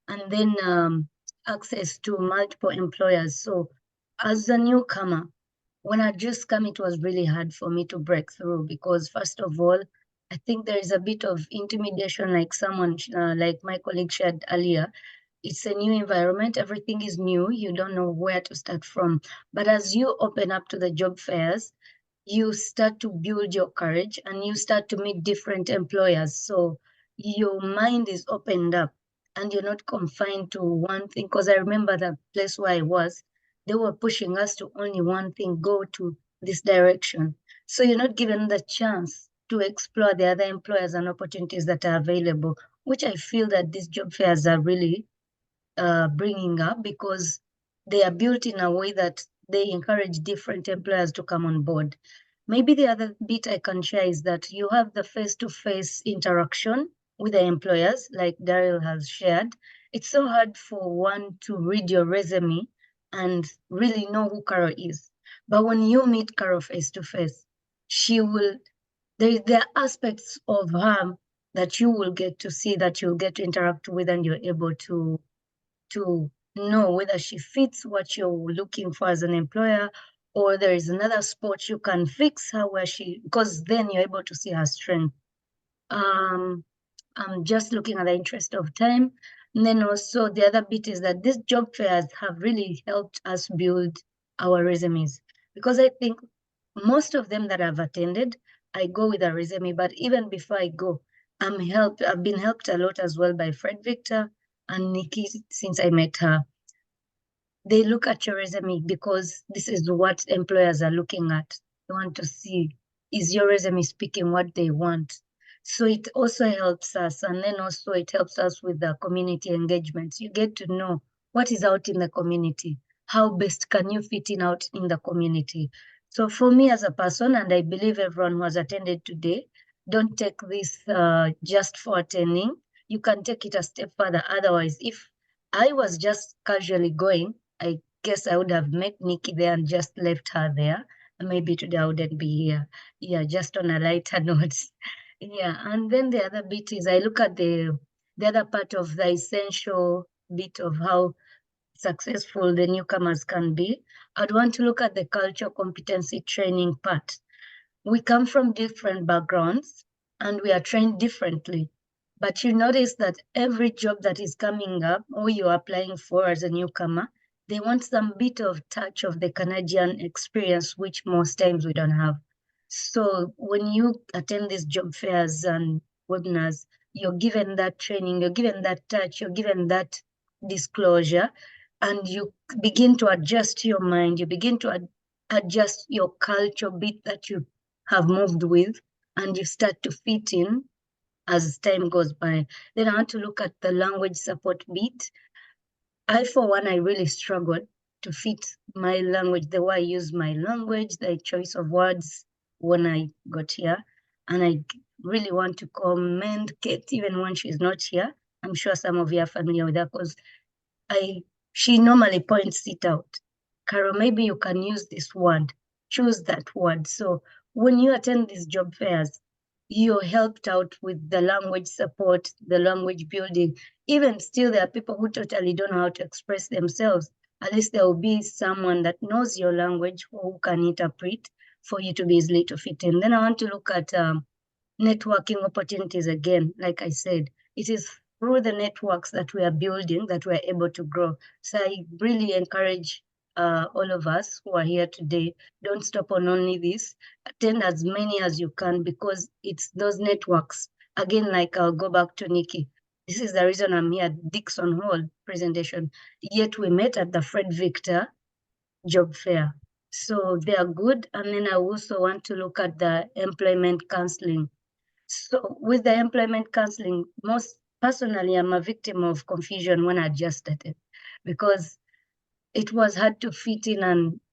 And then access to multiple employers. So as a newcomer, when I just come, it was really hard for me to break through because first of all, I think there is a bit of intimidation, like someone, like my colleague shared earlier. It's a new environment, everything is new, you don't know where to start from. But as you open up to the job fairs, you start to build your courage and you start to meet different employers. So your mind is opened up and you're not confined to one thing. Because I remember the place where I was, they were pushing us to only one thing, go to this direction. So you're not given the chance to explore the other employers and opportunities that are available, which I feel that these job fairs are really bringing up, because they are built in a way that they encourage different employers to come on board. Maybe the other bit I can share is that you have the face-to-face interaction with the employers, like Darrell has shared. It's so hard for one to read your resume and really know who Carol is. But when you meet Carol face-to-face, there are aspects of her that you will get to see, that you'll get to interact with, and you're able to know whether she fits what you're looking for as an employer, or there is another spot you can fix her where because then you're able to see her strength. I'm just looking at the interest of time. And then also the other bit is that these job fairs have really helped us build our resumes, because I think most of them that I've attended, I go with a resume, but even before I go, I've been helped a lot as well by Fred Victor and Nikki since I met her. They look at your resume because this is what employers are looking at. They want to see, is your resume speaking what they want? So it also helps us. And then also it helps us with the community engagements. You get to know what is out in the community. How best can you fit in out in the community? So for me as a person, and I believe everyone who has attended today, don't take this just for attending. You can take it a step further. Otherwise, if I was just casually going, I guess I would have met Nikki there and just left her there. And maybe today I wouldn't be here. Yeah, just on a lighter note. Yeah, and then the other bit is I look at the other part of the essential bit of how successful the newcomers can be. I'd want to look at the cultural competency training part. We come from different backgrounds and we are trained differently. But you notice that every job that is coming up or you're applying for as a newcomer, they want some bit of touch of the Canadian experience, which most times we don't have. So when you attend these job fairs and webinars, you're given that training, you're given that touch, you're given that disclosure, and you begin to adjust your mind, you begin to adjust your culture bit that you have moved with, and you start to fit in as time goes by. Then I want to look at the language support bit. For one, I really struggled to fit my language, the way I use my language, the choice of words when I got here. And I really want to commend Kate, even when she's not here. I'm sure some of you are familiar with her because she normally points it out. Carol, maybe you can use this word, choose that word. So when you attend these job fairs, you're helped out with the language support, the language building. Even still, there are people who totally don't know how to express themselves. At least there will be someone that knows your language who can interpret for you to be easily to fit in. Then I want to look at networking opportunities again. Like I said, it is through the networks that we are building that we're able to grow. So I really encourage all of us who are here today, don't stop on only this. Attend as many as you can, because it's those networks. Again, like I'll go back to Nikki. This is the reason I'm here at Dixon Hall presentation. Yet we met at the Fred Victor job fair. So they are good. And then I also want to look at the employment counseling. So with the employment counseling, most personally, I'm a victim of confusion when I just started, because it was hard to fit in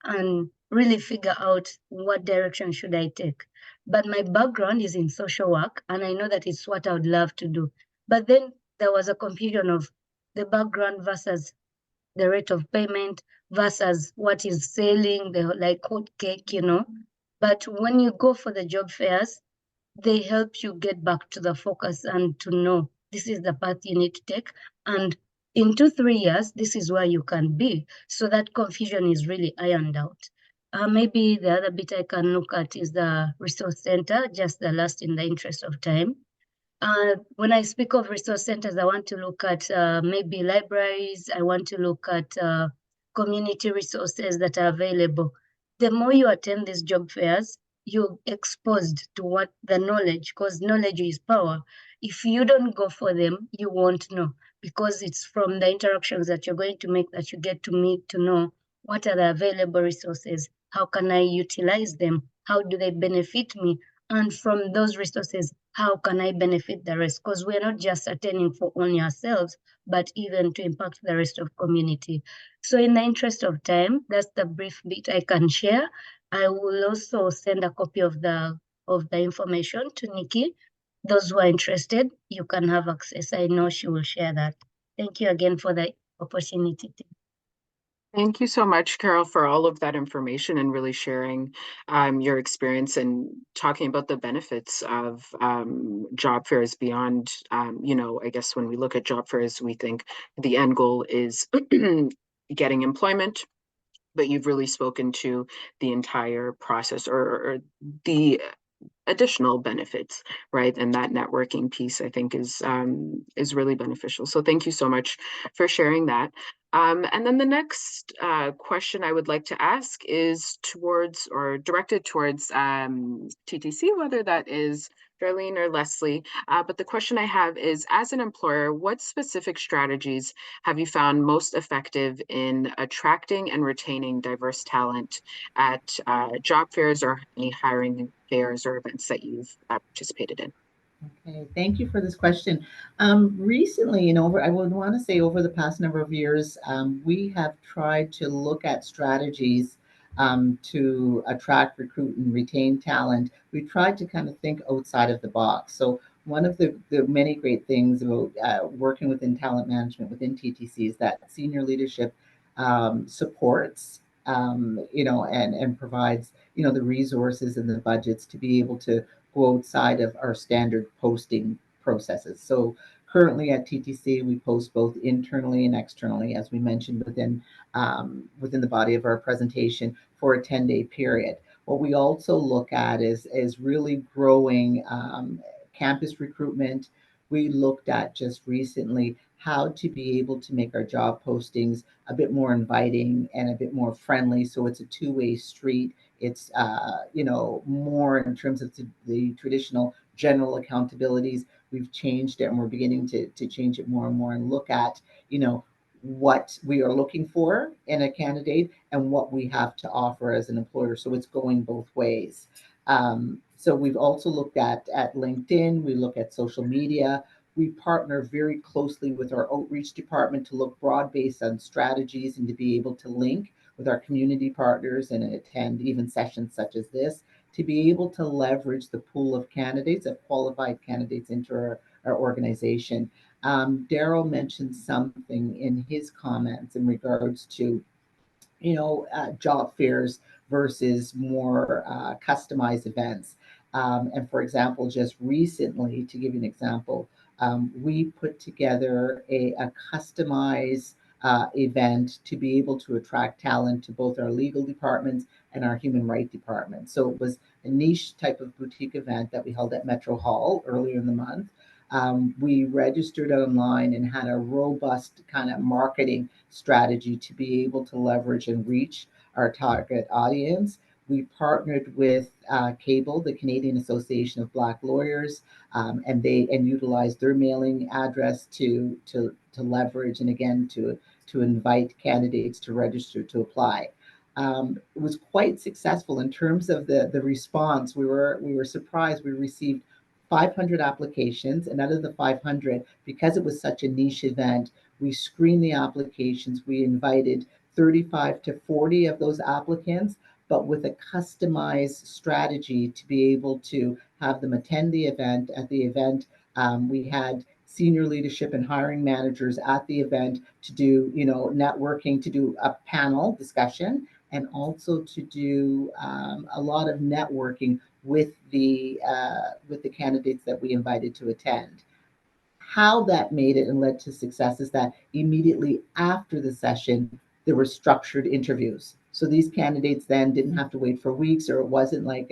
and really figure out what direction should I take. But my background is in social work, and I know that it's what I would love to do. But then there was a confusion of the background versus the rate of payment versus what is selling, like hot cake, But when you go for the job fairs, they help you get back to the focus and to know this is the path you need to take. And in 2-3 years, this is where you can be. So that confusion is really ironed out. Maybe the other bit I can look at is the resource center, just the last in the interest of time. When I speak of resource centers, I want to look at maybe libraries. I want to look at community resources that are available. The more you attend these job fairs, you're exposed to what the knowledge, because knowledge is power. If you don't go for them, you won't know, because it's from the interactions that you're going to make that you get to meet to know what are the available resources, how can I utilize them, how do they benefit me, and from those resources, how can I benefit the rest? Because we're not just attending for only ourselves, but even to impact the rest of community. So in the interest of time, that's the brief bit I can share. I will also send a copy of the information to Nikki. Those who are interested, you can have access. I know she will share that. Thank you again for the opportunity. Thank you so much, Carol, for all of that information and really sharing your experience and talking about the benefits of job fairs beyond, I guess when we look at job fairs, we think the end goal is getting employment, but you've really spoken to the entire process or the additional benefits, right? And that networking piece, I think, is really beneficial. So thank you so much for sharing that. And then the next question I would like to ask is towards or directed towards TTC, whether that is Darlene or Leslie. But the question I have is, as an employer, what specific strategies have you found most effective in attracting and retaining diverse talent at job fairs or any hiring fairs or events that you've participated in? Okay, thank you for this question. Recently, I would want to say over the past number of years, we have tried to look at strategies to attract, recruit, and retain talent. We tried to kind of think outside of the box. So one of the many great things about working within talent management within TTC is that senior leadership supports, and provides, the resources and the budgets to be able to go outside of our standard posting processes. So currently at TTC, we post both internally and externally, as we mentioned within the body of our presentation, for a 10-day period. What we also look at is really growing campus recruitment. We looked at just recently how to be able to make our job postings a bit more inviting and a bit more friendly, so it's a two-way street. It's more in terms of the traditional general accountabilities. We've changed it, and we're beginning to change it more and more and look at what we are looking for in a candidate and what we have to offer as an employer. So it's going both ways. So we've also looked at LinkedIn. We look at social media. We partner very closely with our outreach department to look broad-based on strategies and to be able to link with our community partners and attend even sessions such as this to be able to leverage the pool of candidates, of qualified candidates into our organization. Darrell mentioned something in his comments in regards to job fairs versus more customized events. And for example, just recently, to give you an example, we put together a customized event to be able to attract talent to both our legal departments and our human rights department. So it was a niche type of boutique event that we held at Metro Hall earlier in the month. We registered online and had a robust kind of marketing strategy to be able to leverage and reach our target audience. We partnered with CABLE, the Canadian Association of Black Lawyers, and utilized their mailing address to leverage and again to invite candidates to register to apply. It was quite successful in terms of the response. We were surprised. We received 500 applications, and out of the 500, because it was such a niche event, we screened the applications. We invited 35 to 40 of those applicants, but with a customized strategy to be able to have them attend the event. At the event, we had senior leadership and hiring managers at the event to do, networking, to do a panel discussion, and also to do a lot of networking with the candidates that we invited to attend. How that made it and led to success is that immediately after the session, there were structured interviews. So these candidates then didn't have to wait for weeks, or it wasn't like,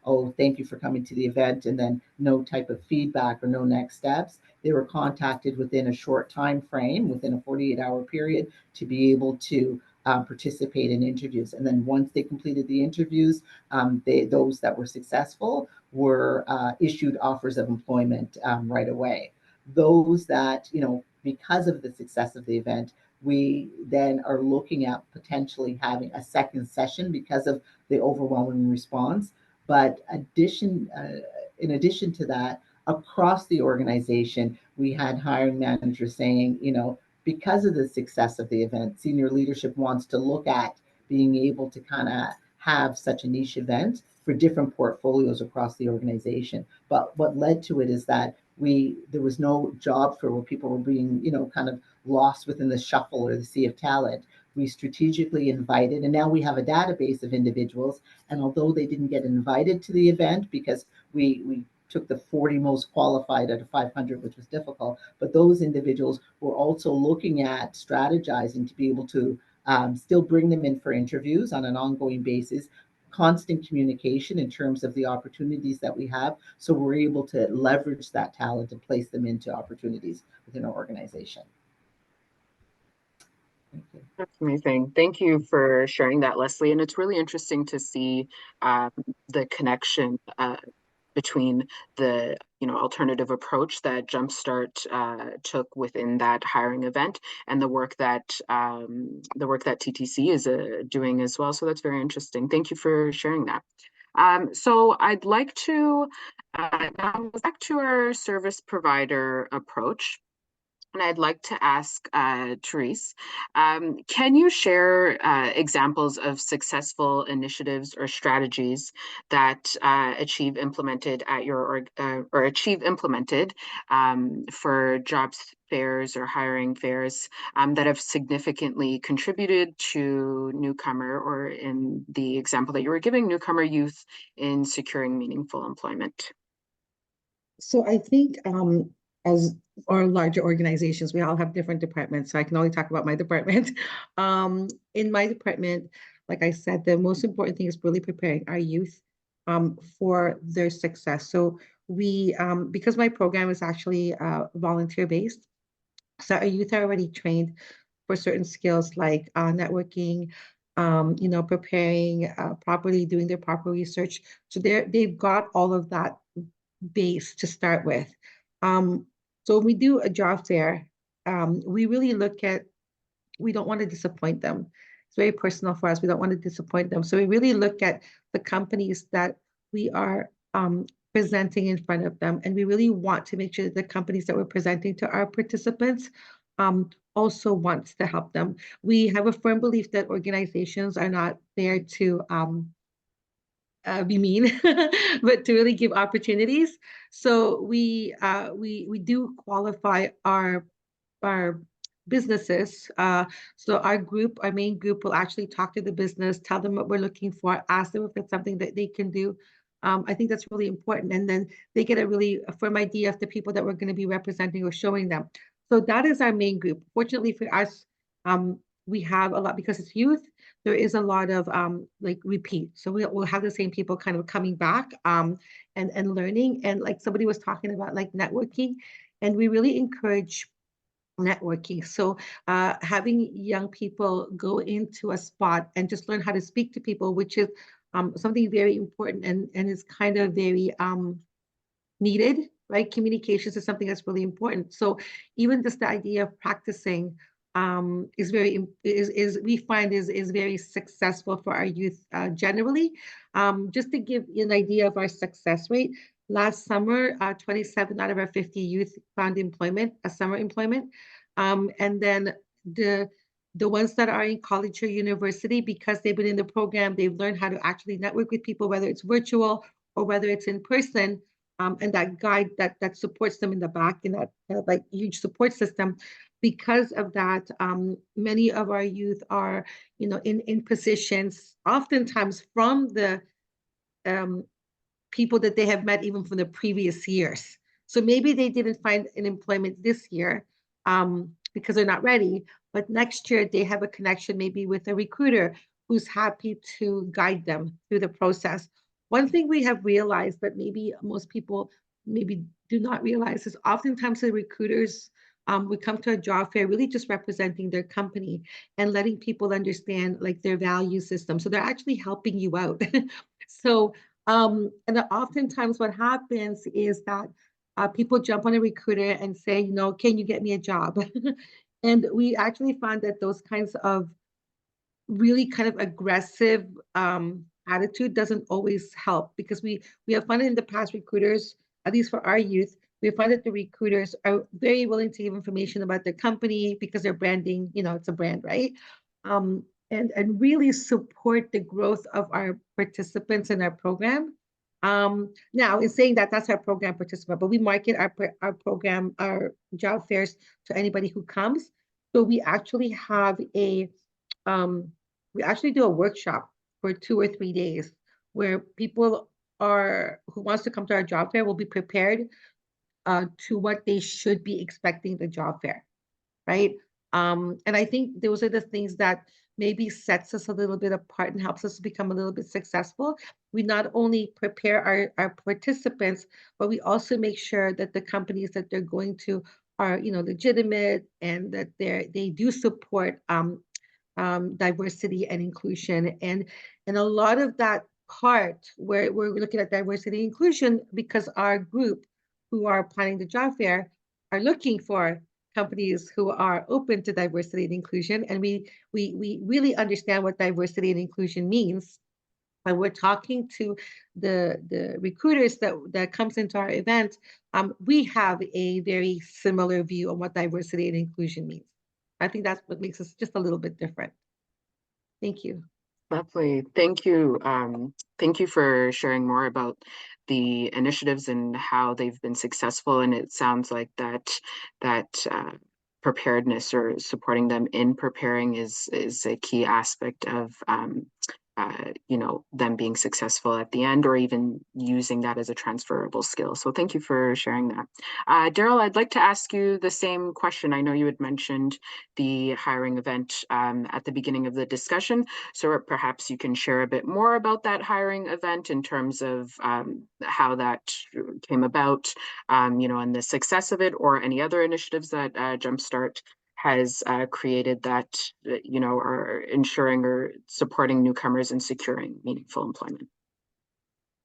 oh, thank you for coming to the event, and then no type of feedback or no next steps. They were contacted within a short time frame, within a 48-hour period, to be able to participate in interviews. And then once they completed the interviews, those that were successful were issued offers of employment right away. Those that, because of the success of the event, we then are looking at potentially having a second session because of the overwhelming response. But in addition to that, across the organization, we had hiring managers saying, because of the success of the event, senior leadership wants to look at being able to kind of have such a niche event for different portfolios across the organization. But what led to it is that there was no job fair where people were being, kind of lost within the shuffle or the sea of talent. We strategically invited, and now we have a database of individuals. And although they didn't get invited to the event because we took the 40 most qualified out of 500, which was difficult, but those individuals were also looking at strategizing to be able to still bring them in for interviews on an ongoing basis, constant communication in terms of the opportunities that we have. So we're able to leverage that talent and place them into opportunities within our organization. Thank you. That's amazing. Thank you for sharing that, Leslie. And it's really interesting to see the connection between the alternative approach that Jumpstart took within that hiring event and the work that TTC is doing as well. So that's very interesting. Thank you for sharing that. So I'd like to now go back to our service provider approach. And I'd like to ask Therese, can you share examples of successful initiatives or strategies that Achēv implemented at your or Achēv implemented for jobs fairs or hiring fairs that have significantly contributed to newcomer, or in the example that you were giving, newcomer youth in securing meaningful employment? So I think as our larger organizations, we all have different departments. So I can only talk about my department. In my department, like I said, the most important thing is really preparing our youth for their success. So we, because my program is actually volunteer-based, so our youth are already trained for certain skills like networking, preparing properly, doing their proper research. So they've got all of that base to start with. So when we do a job fair, we really look at, we don't want to disappoint them. It's very personal for us. We don't want to disappoint them. So we really look at the companies that we are presenting in front of them. And we really want to make sure that the companies that we're presenting to our participants also wants to help them. We have a firm belief that organizations are not there to be mean, but to really give opportunities. So we do qualify our businesses. So our main group will actually talk to the business, tell them what we're looking for, ask them if it's something that they can do. I think that's really important. And then they get a firm idea of the people that we're going to be representing or showing them. So that is our main group. Fortunately for us, we have a lot, because it's youth, there is a lot of repeat. So we'll have the same people kind of coming back and learning. And like somebody was talking about, like networking, and we really encourage networking. So having young people go into a spot and just learn how to speak to people, which is something very important and is kind of very needed, right? Communications is something that's really important. So even just the idea of practicing we find is very successful for our youth generally. Just to give you an idea of our success rate, last summer, 27 out of our 50 youth found employment, a summer employment. And then the ones that are in college or university, because they've been in the program, they've learned how to actually network with people, whether it's virtual or whether it's in person. And that guide that supports them in the back, in that like huge support system. Because of that, many of our youth are, in positions, oftentimes from the people that they have met even from the previous years. So maybe they didn't find an employment this year because they're not ready, but next year they have a connection maybe with a recruiter who's happy to guide them through the process. One thing we have realized that maybe most people maybe do not realize is oftentimes the recruiters would come to a job fair really just representing their company and letting people understand like their value system. So they're actually helping you out. So, and oftentimes what happens is that people jump on a recruiter and say, you know, can you get me a job? And we actually found that those kinds of really kind of aggressive attitude doesn't always help, because we have found in the past, recruiters, at least for our youth, we find that the recruiters are very willing to give information about their company because they're branding, you know, it's a brand, right? And really support the growth of our participants in our program. Now, in saying that, that's our program participant, but we market our program, our job fairs to anybody who comes. So we actually have we actually do a workshop for 2 or 3 days where people who wants to come to our job fair will be prepared to what they should be expecting the job fair, right? And I think those are the things that maybe sets us a little bit apart and helps us to become a little bit successful. We not only prepare our participants, but we also make sure that the companies that they're going to are, you know, legitimate, and that they do support diversity and inclusion. And a lot of that part where we're looking at diversity and inclusion, because our group who are planning the job fair are looking for companies who are open to diversity and inclusion. And we really understand what diversity and inclusion means. And we're talking to the recruiters that comes into our event. We have a very similar view on what diversity and inclusion means. I think that's what makes us just a little bit different. Thank you. Lovely. Thank you. Thank you for sharing more about the initiatives and how they've been successful. And it sounds like that preparedness, or supporting them in preparing, is a key aspect of you know, them being successful at the end, or even using that as a transferable skill. So thank you for sharing that. Darrell, I'd like to ask you the same question. I know you had mentioned the hiring event at the beginning of the discussion, so perhaps you can share a bit more about that hiring event in terms of how that came about, you know, and the success of it, or any other initiatives that Jumpstart has created that, you know, are ensuring or supporting newcomers and securing meaningful employment.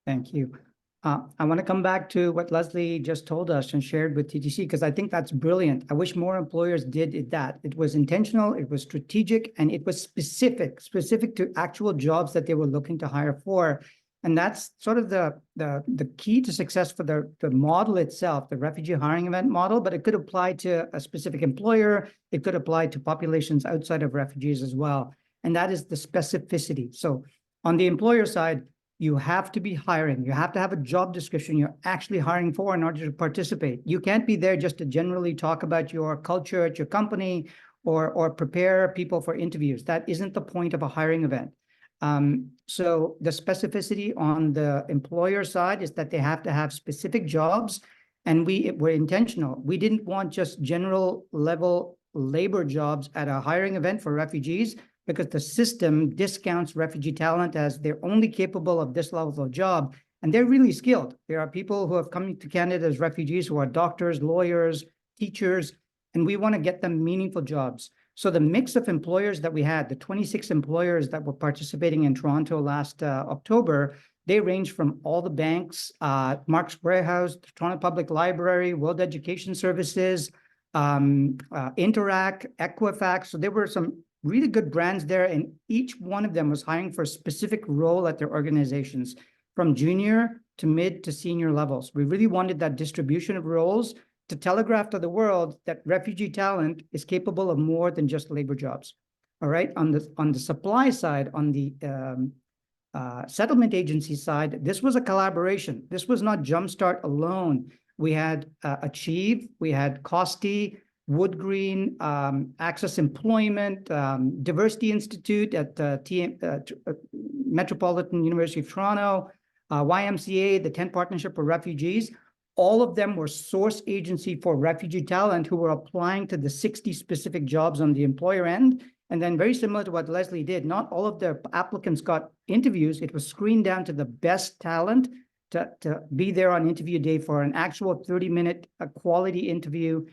Thank you. I want to come back to what Leslie just told us and shared with TTC, because I think that's brilliant. I wish more employers did that. It was intentional, it was strategic, and it was specific to actual jobs that they were looking to hire for. And that's sort of the key to success for the model itself, the refugee hiring event model, but it could apply to a specific employer. It could apply to populations outside of refugees as well. And that is the specificity. So on the employer side, you have to be hiring. You have to have a job description you're actually hiring for in order to participate. You can't be there just to generally talk about your culture at your company or prepare people for interviews. That isn't the point of a hiring event. So the specificity on the employer side is that they have to have specific jobs, and we were intentional. We didn't want just general level labor jobs at a hiring event for refugees, because the system discounts refugee talent as they're only capable of this level of job, and they're really skilled. There are people who have come to Canada as refugees who are doctors, lawyers, teachers, and we want to get them meaningful jobs. So the mix of employers that we had, the 26 employers that were participating in Toronto last October, they range from all the banks, Marks Warehouse, the Toronto Public Library, World Education Services, Interact, Equifax. So there were some really good brands there, and each one of them was hiring for a specific role at their organizations, from junior to mid to senior levels. We really wanted that distribution of roles to telegraph to the world that refugee talent is capable of more than just labor jobs. All right, on the supply side, on the settlement agency side, this was a collaboration. This was not Jumpstart alone. We had Achēv, we had Costi, Woodgreen, Access Employment, Diversity Institute at Metropolitan University of Toronto, YMCA, the 10 Partnership for Refugees. All of them were source agency for refugee talent who were applying to the 60 specific jobs on the employer end. And then, very similar to what Leslie did, not all of the applicants got interviews. It was screened down to the best talent to be there on interview day for an actual 30-minute quality interview.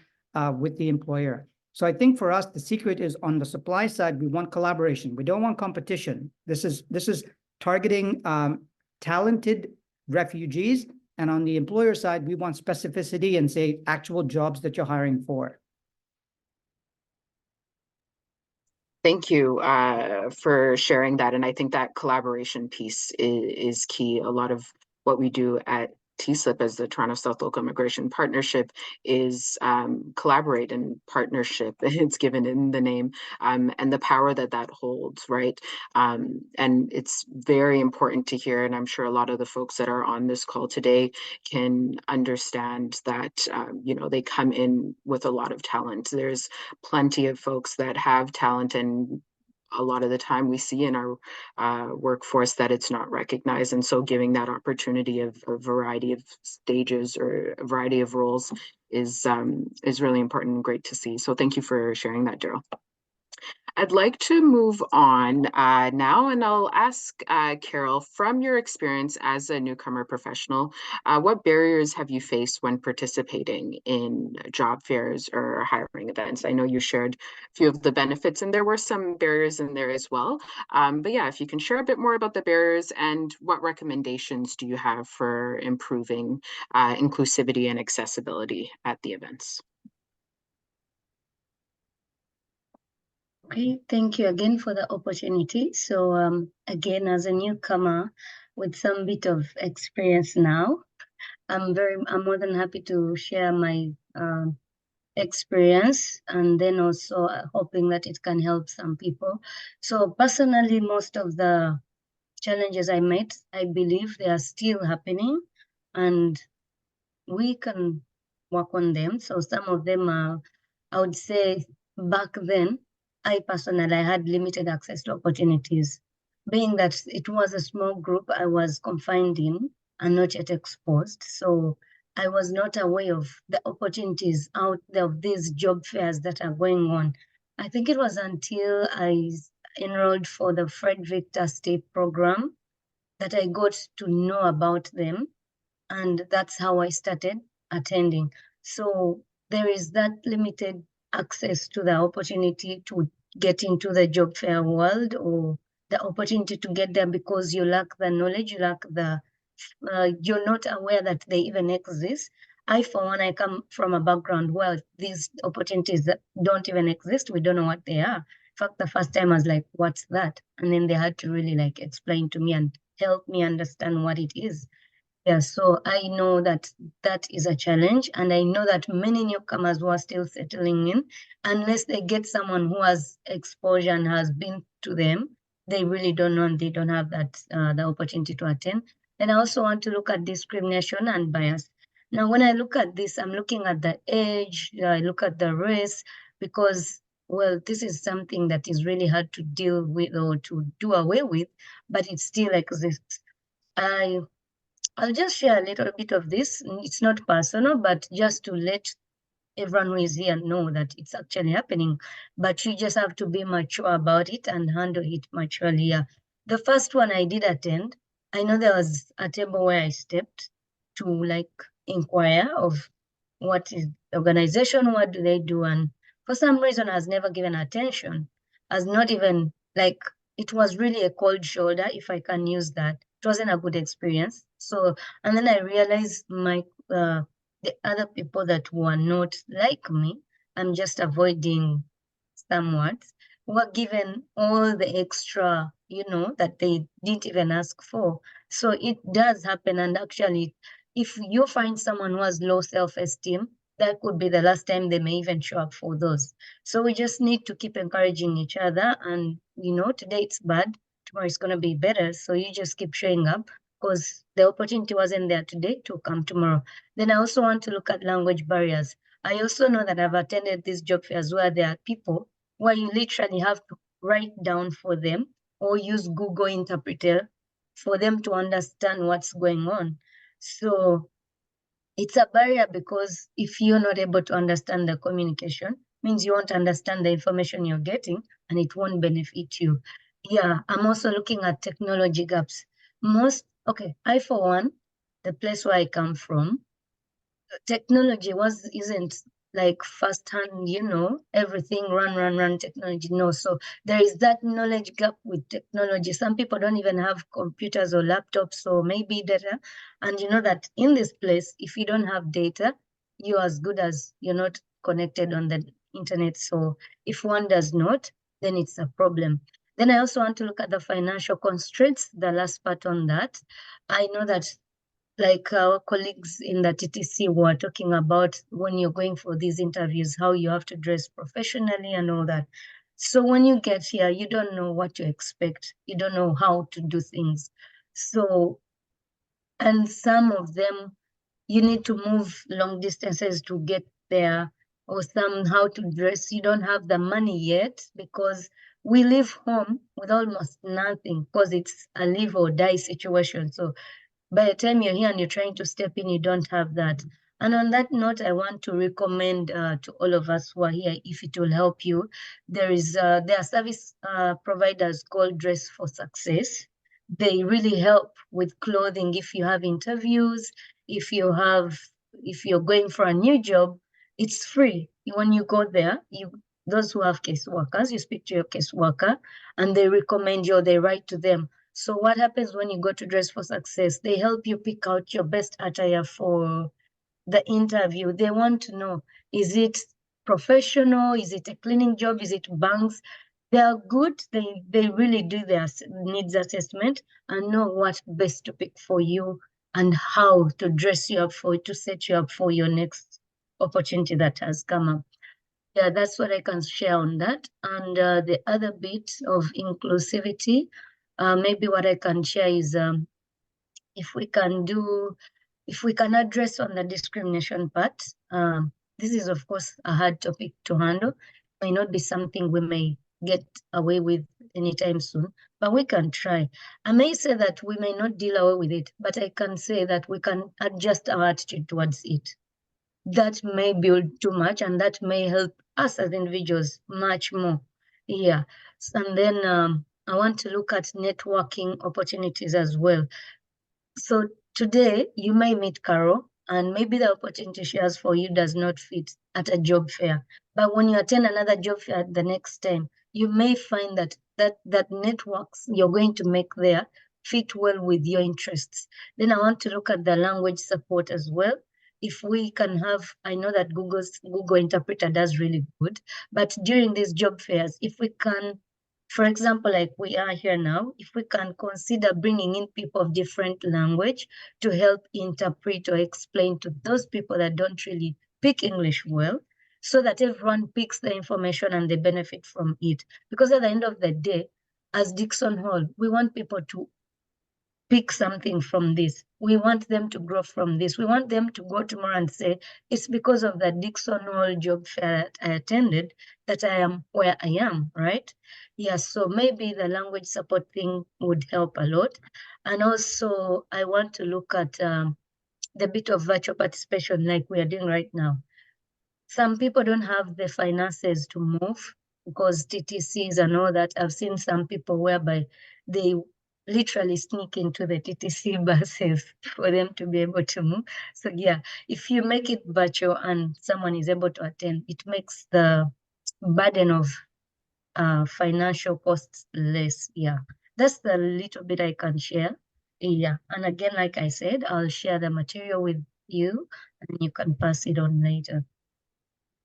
with the employer. So I think for us, the secret is on the supply side, we want collaboration. We don't want competition. This is targeting talented refugees. And on the employer side, we want specificity and say actual jobs that you're hiring for. Thank you for sharing that. And I think that collaboration piece is key. A lot of what we do at TSLIP as the Toronto South Local Immigration Partnership is collaborate and partnership. It's given in the name, and the power that that holds, right? And it's very important to hear, and I'm sure a lot of the folks that are on this call today can understand that, you know, they come in with a lot of talent. There's plenty of folks that have talent, and a lot of the time we see in our workforce that it's not recognized. And so giving that opportunity of a variety of stages or a variety of roles is really important and great to see. So thank you for sharing that, Darrell. I'd like to move on now, and I'll ask Carol, from your experience as a newcomer professional, what barriers have you faced when participating in job fairs or hiring events? I know you shared a few of the benefits, and there were some barriers in there as well. But yeah, if you can share a bit more about the barriers and what recommendations do you have for improving inclusivity and accessibility at the events? Okay, thank you again for the opportunity. So again, as a newcomer with some bit of experience now, I'm more than happy to share my experience, and then also hoping that it can help some people. So personally, most of the challenges I met, I believe they are still happening, and we can work on them. So some of them are, I would say, back then, I personally had limited access to opportunities. Being that it was a small group I was confined in and not yet exposed. So I was not aware of the opportunities out there of these job fairs that are going on. I think it was until I enrolled for the Fred Victor State program that I got to know about them. And that's how I started attending. So there is that limited access to the opportunity to get into the job fair world, or the opportunity to get there because you lack the knowledge, you lack the, you're not aware that they even exist. I, for one, I come from a background where these opportunities that don't even exist, we don't know what they are. In fact, the first time I was like, what's that? And then they had to really like explain to me and help me understand what it is. Yeah, so I know that that is a challenge, and I know that many newcomers who are still settling in, unless they get someone who has exposure and has been to them, they really don't know, and they don't have that the opportunity to attend. Then I also want to look at discrimination and bias. Now, when I look at this, I'm looking at the age, I look at the race, because, well, this is something that is really hard to deal with or to do away with, but it still exists. I'll just share a little bit of this. It's not personal, but just to let everyone who is here know that it's actually happening. But you just have to be mature about it and handle it maturely. Yeah. The first one I did attend, I know there was a table where I stepped to like inquire of what is the organization, what do they do? And for some reason, I was never given attention. I was not even like, it was really a cold shoulder, if I can use that. It wasn't a good experience. So, and then I realized the other people that were not like me, I'm just avoiding somewhat, were given all the extra, that they didn't even ask for. So it does happen. And actually, if you find someone who has low self-esteem, that could be the last time they may even show up for those. So we just need to keep encouraging each other. And, today it's bad, tomorrow it's going to be better. So you just keep showing up, because the opportunity wasn't there today to come tomorrow. Then I also want to look at language barriers. I also know that I've attended these job fairs where there are people where you literally have to write down for them or use Google Interpreter for them to understand what's going on. So it's a barrier, because if you're not able to understand the communication, means you won't understand the information you're getting, and it won't benefit you. Yeah, I'm also looking at technology gaps. I, for one, the place where I come from, technology isn't like firsthand, everything run technology. No, so there is that knowledge gap with technology. Some people don't even have computers or laptops, so maybe data. And you know that in this place, if you don't have data, you're as good as you're not connected on the internet. So if one does not, then it's a problem. Then I also want to look at the financial constraints, the last part on that. I know that like our colleagues in the TTC were talking about when you're going for these interviews, how you have to dress professionally and all that. So when you get here, you don't know what to expect. You don't know how to do things. So, and some of them, you need to move long distances to get there, or somehow to dress. You don't have the money yet because we leave home with almost nothing because it's a live or die situation. So by the time you're here and you're trying to step in, you don't have that. And on that note, I want to recommend to all of us who are here, if it will help you, there are service providers called Dress for Success. They really help with clothing. If you have interviews, if you're going for a new job, it's free. When you go there, those who have caseworkers, you speak to your caseworker and they recommend you, or they write to them. So what happens when you go to Dress for Success? They help you pick out your best attire for the interview. They want to know, is it professional? Is it a cleaning job? Is it banks? They are good. They really do their needs assessment and know what best to pick for you and how to dress you up to set you up for your next opportunity that has come up. Yeah, that's what I can share on that. And the other bit of inclusivity, maybe what I can share is if we can address on the discrimination part. This is, of course, a hard topic to handle. It may not be something we may get away with anytime soon, but we can try. I may say that we may not deal away with it, but I can say that we can adjust our attitude towards it. That may build too much, and that may help us as individuals much more. Yeah. And then I want to look at networking opportunities as well. So today you may meet Carol, and maybe the opportunity she has for you does not fit at a job fair. But when you attend another job fair the next time, you may find that networks you're going to make there fit well with your interests. Then I want to look at the language support as well. If we can have, I know that Google Interpreter does really good, but during these job fairs, if we can, for example, like we are here now, if we can consider bringing in people of different language to help interpret or explain to those people that don't really speak English well, so that everyone picks the information and they benefit from it. Because at the end of the day, as Dixon Hall, we want people to pick something from this. We want them to grow from this. We want them to go tomorrow and say, it's because of the Dixon Hall job fair that I attended that I am where I am, right? Yes, so maybe the language support thing would help a lot. And also, I want to look at the bit of virtual participation like we are doing right now. Some people don't have the finances to move because TTCs and all that. I've seen some people whereby they literally sneak into the TTC buses for them to be able to move. So yeah, if you make it virtual and someone is able to attend, it makes the burden of financial costs less. Yeah, that's the little bit I can share. Yeah, and again, like I said, I'll share the material with you and you can pass it on later.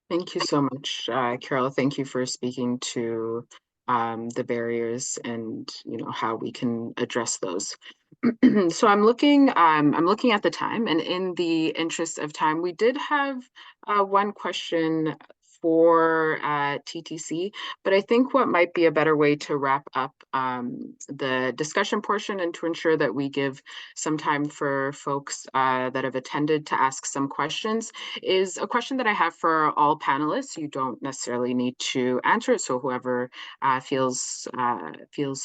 Thank you so much, Carol. Thank you for speaking to the barriers and how we can address those. So I'm looking at the time, and in the interest of time, we did have one question for TTC, but I think what might be a better way to wrap up the discussion portion and to ensure that we give some time for folks that have attended to ask some questions is a question that I have for all panelists. You don't necessarily need to answer it, so whoever feels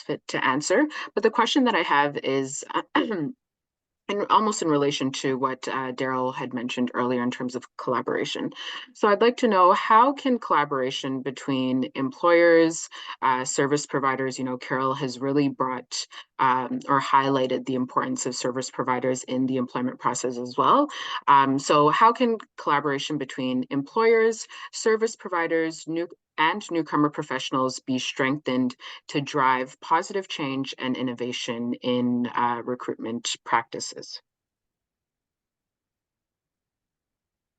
fit to answer. But the question that I have is and almost in relation to what Darrell had mentioned earlier in terms of collaboration. So I'd like to know, how can collaboration between employers, service providers, Carol has really brought or highlighted the importance of service providers in the employment process as well. So how can collaboration between employers, service providers, and newcomer professionals be strengthened to drive positive change and innovation in recruitment practices?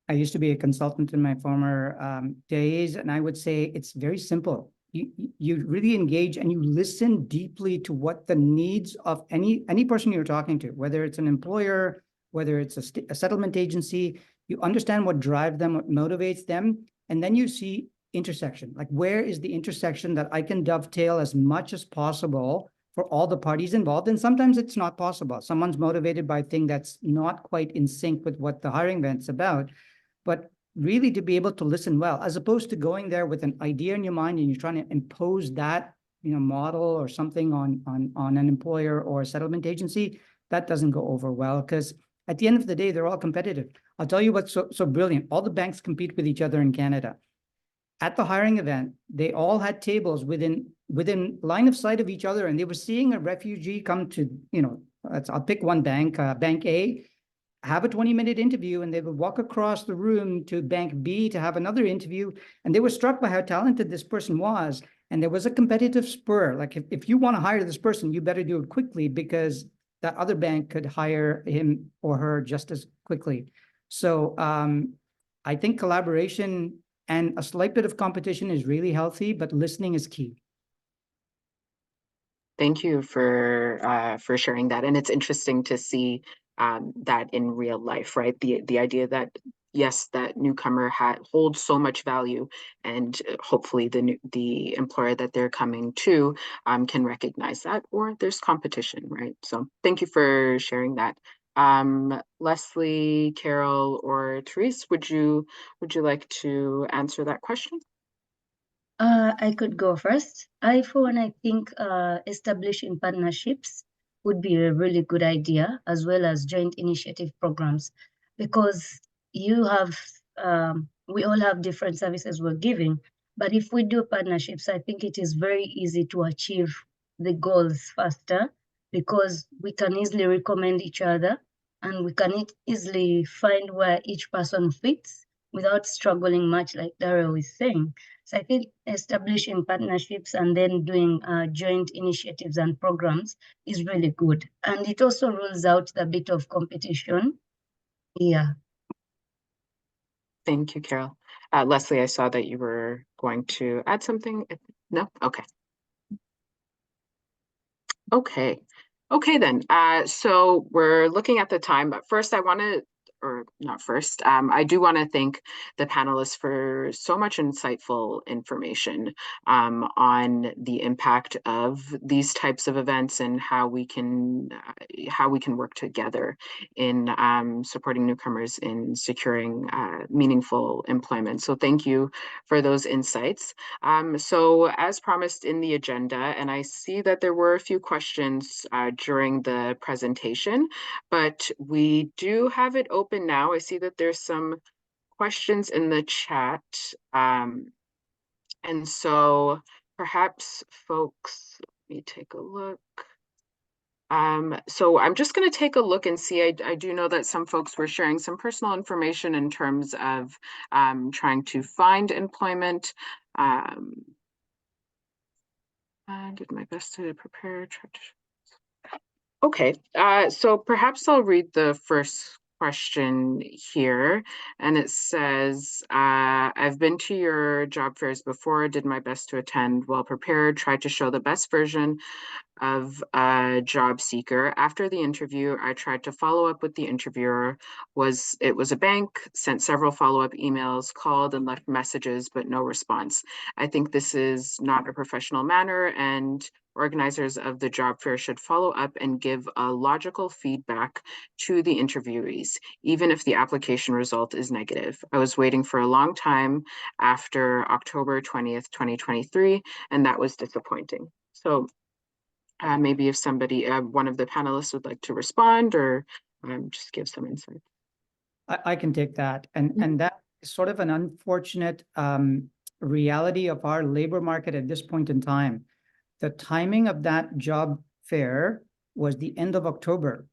I used to be a consultant in my former days, and I would say it's very simple. You really engage and you listen deeply to what the needs of any person you're talking to, whether it's an employer, whether it's a settlement agency. You understand what drives them, what motivates them, and then you see intersection. Like, where is the intersection that I can dovetail as much as possible for all the parties involved? And sometimes it's not possible. Someone's motivated by a thing that's not quite in sync with what the hiring event's about. But really, to be able to listen well, as opposed to going there with an idea in your mind and you're trying to impose that, model or something on an employer or a settlement agency, that doesn't go over well, because at the end of the day, they're all competitive. I'll tell you what's so brilliant. All the banks compete with each other in Canada. At the hiring event, they all had tables within line of sight of each other, and they were seeing a refugee come to, I'll pick one bank, Bank A, have a 20-minute interview, and they would walk across the room to Bank B to have another interview. And they were struck by how talented this person was. And there was a competitive spur. Like, if you want to hire this person, you better do it quickly, because that other bank could hire him or her just as quickly. So I think collaboration and a slight bit of competition is really healthy, but listening is key. Thank you for sharing that. And it's interesting to see that in real life, right? The idea that, yes, that newcomer holds so much value, and hopefully the employer that they're coming to can recognize that, or there's competition, right? So thank you for sharing that. Leslie, Carol, or Therese, would you like to answer that question? I could go first. For one, I think establishing partnerships would be a really good idea, as well as joint initiative programs, because we all have different services we're giving. But if we do partnerships, I think it is very easy to achieve the goals faster, because we can easily recommend each other, and we can easily find where each person fits without struggling much, like Darrell is saying. So I think establishing partnerships and then doing joint initiatives and programs is really good. And it also rules out the bit of competition. Yeah. Thank you, Carol. Leslie, I saw that you were going to add something. No? Okay. Okay then. So we're looking at the time, but first I want to, or not first, I do want to thank the panelists for so much insightful information on the impact of these types of events and how we can work together in supporting newcomers in securing meaningful employment. So thank you for those insights. So as promised in the agenda, and I see that there were a few questions during the presentation, but we do have it open now. I see that there's some questions in the chat. And so perhaps folks, let me take a look. So I'm just going to take a look and see. I do know that some folks were sharing some personal information in terms of trying to find employment. I did my best to prepare. Okay, so perhaps I'll read the first question here, and it says, I've been to your job fairs before, did my best to attend, well prepared, tried to show the best version of a job seeker. After the interview, I tried to follow up with the interviewer. It was a bank, sent several follow-up emails, called and left messages, but no response. I think this is not a professional manner, and organizers of the job fair should follow up and give a logical feedback to the interviewees, even if the application result is negative. I was waiting for a long time after October 20th, 2023, and that was disappointing. So maybe if somebody, one of the panelists would like to respond, or just give some insight. I can take that. And that is sort of an unfortunate reality of our labor market at this point in time. The timing of that job fair was the end of October.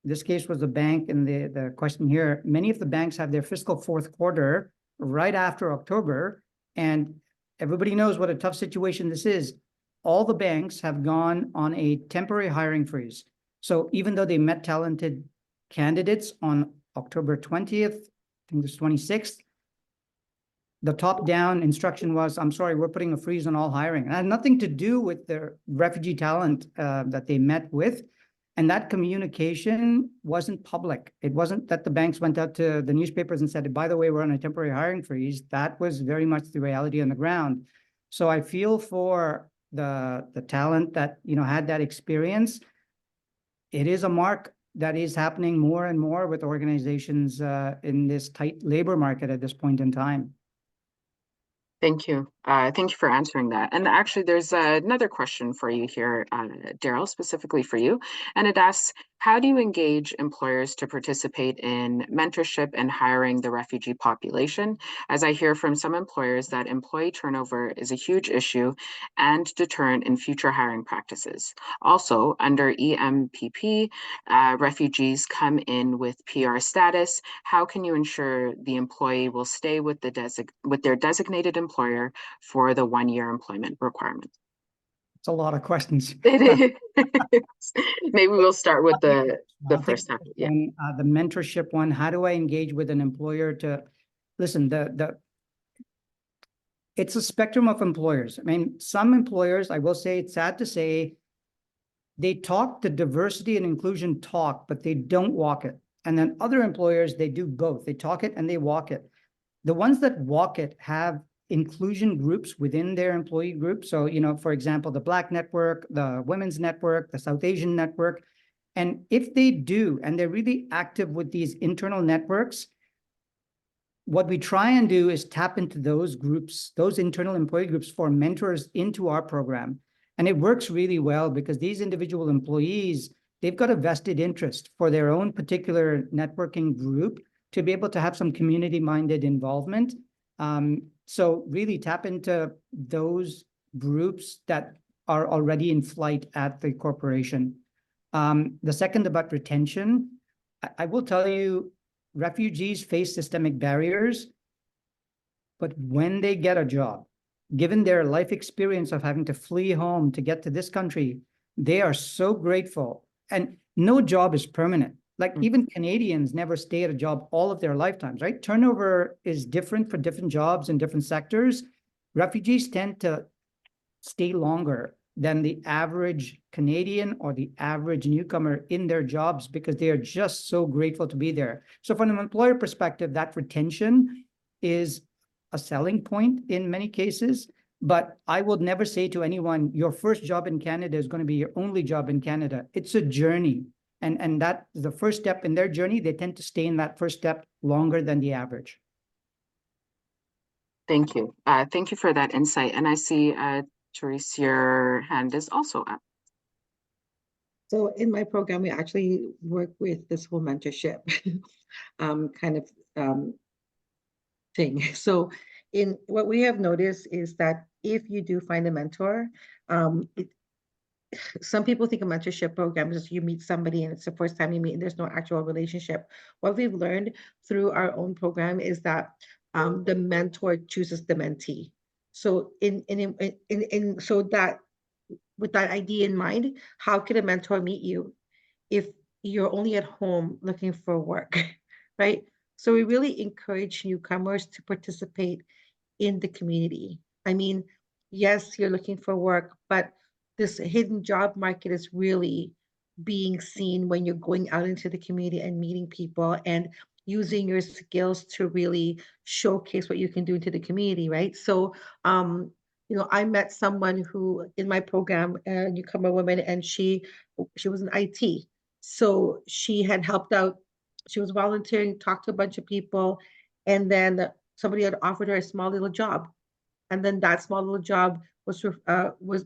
This case was the bank, and the question here, many of the banks have their fiscal fourth quarter right after October, and everybody knows what a tough situation this is. All the banks have gone on a temporary hiring freeze. So even though they met talented candidates on October 20th, I think it's 26th, the top-down instruction was, I'm sorry, we're putting a freeze on all hiring. And it had nothing to do with the refugee talent that they met with. And that communication wasn't public. It wasn't that the banks went out to the newspapers and said, by the way, we're on a temporary hiring freeze. That was very much the reality on the ground. So I feel for the talent that, you know, had that experience. It is a mark that is happening more and more with organizations in this tight labor market at this point in time. Thank you. Thank you for answering that. And actually, there's another question for you here, Darrell, specifically for you. And it asks, how do you engage employers to participate in mentorship and hiring the refugee population? As I hear from some employers that employee turnover is a huge issue and deterrent in future hiring practices. Also, under EMPP, refugees come in with PR status. How can you ensure the employee will stay with their designated employer for the 1-year employment requirement? It's a lot of questions. It is. Maybe we'll start with the first half. Yeah. The mentorship one, how do I engage with an employer to listen? It's a spectrum of employers. I mean, some employers, I will say, it's sad to say, they talk the diversity and inclusion talk, but they don't walk it. And then other employers, they do both. They talk it and they walk it. The ones that walk it have inclusion groups within their employee group. So, you know, for example, the Black Network, the Women's Network, the South Asian Network. And if they do, and they're really active with these internal networks, what we try and do is tap into those groups, those internal employee groups, for mentors into our program. And it works really well because these individual employees, they've got a vested interest for their own particular networking group to be able to have some community-minded involvement. So really tap into those groups that are already in flight at the corporation. The second, about retention, I will tell you, refugees face systemic barriers, but when they get a job, given their life experience of having to flee home to get to this country, they are so grateful. And no job is permanent. Like even Canadians never stay at a job all of their lifetimes, right? Turnover is different for different jobs in different sectors. Refugees tend to stay longer than the average Canadian or the average newcomer in their jobs because they are just so grateful to be there. So from an employer perspective, that retention is a selling point in many cases. But I would never say to anyone, your first job in Canada is going to be your only job in Canada. It's a journey. And that is the first step in their journey. They tend to stay in that first step longer than the average. Thank you. Thank you for that insight. And I see, Therese, your hand is also up. So in my program, we actually work with this whole mentorship thing. So in what we have noticed is that if you do find a mentor, some people think a mentorship program is you meet somebody and it's the first time you meet and there's no actual relationship. What we've learned through our own program is that the mentor chooses the mentee. So so that with that idea in mind, how can a mentor meet you if you're only at home looking for work, right? So we really encourage newcomers to participate in the community. I mean, yes, you're looking for work, but this hidden job market is really being seen when you're going out into the community and meeting people and using your skills to really showcase what you can do into the community, right? So, you know, I met someone who in my program, a newcomer woman, and she was in IT. So she had helped out, she was volunteering, talked to a bunch of people, and then somebody had offered her a small little job. And then that small little job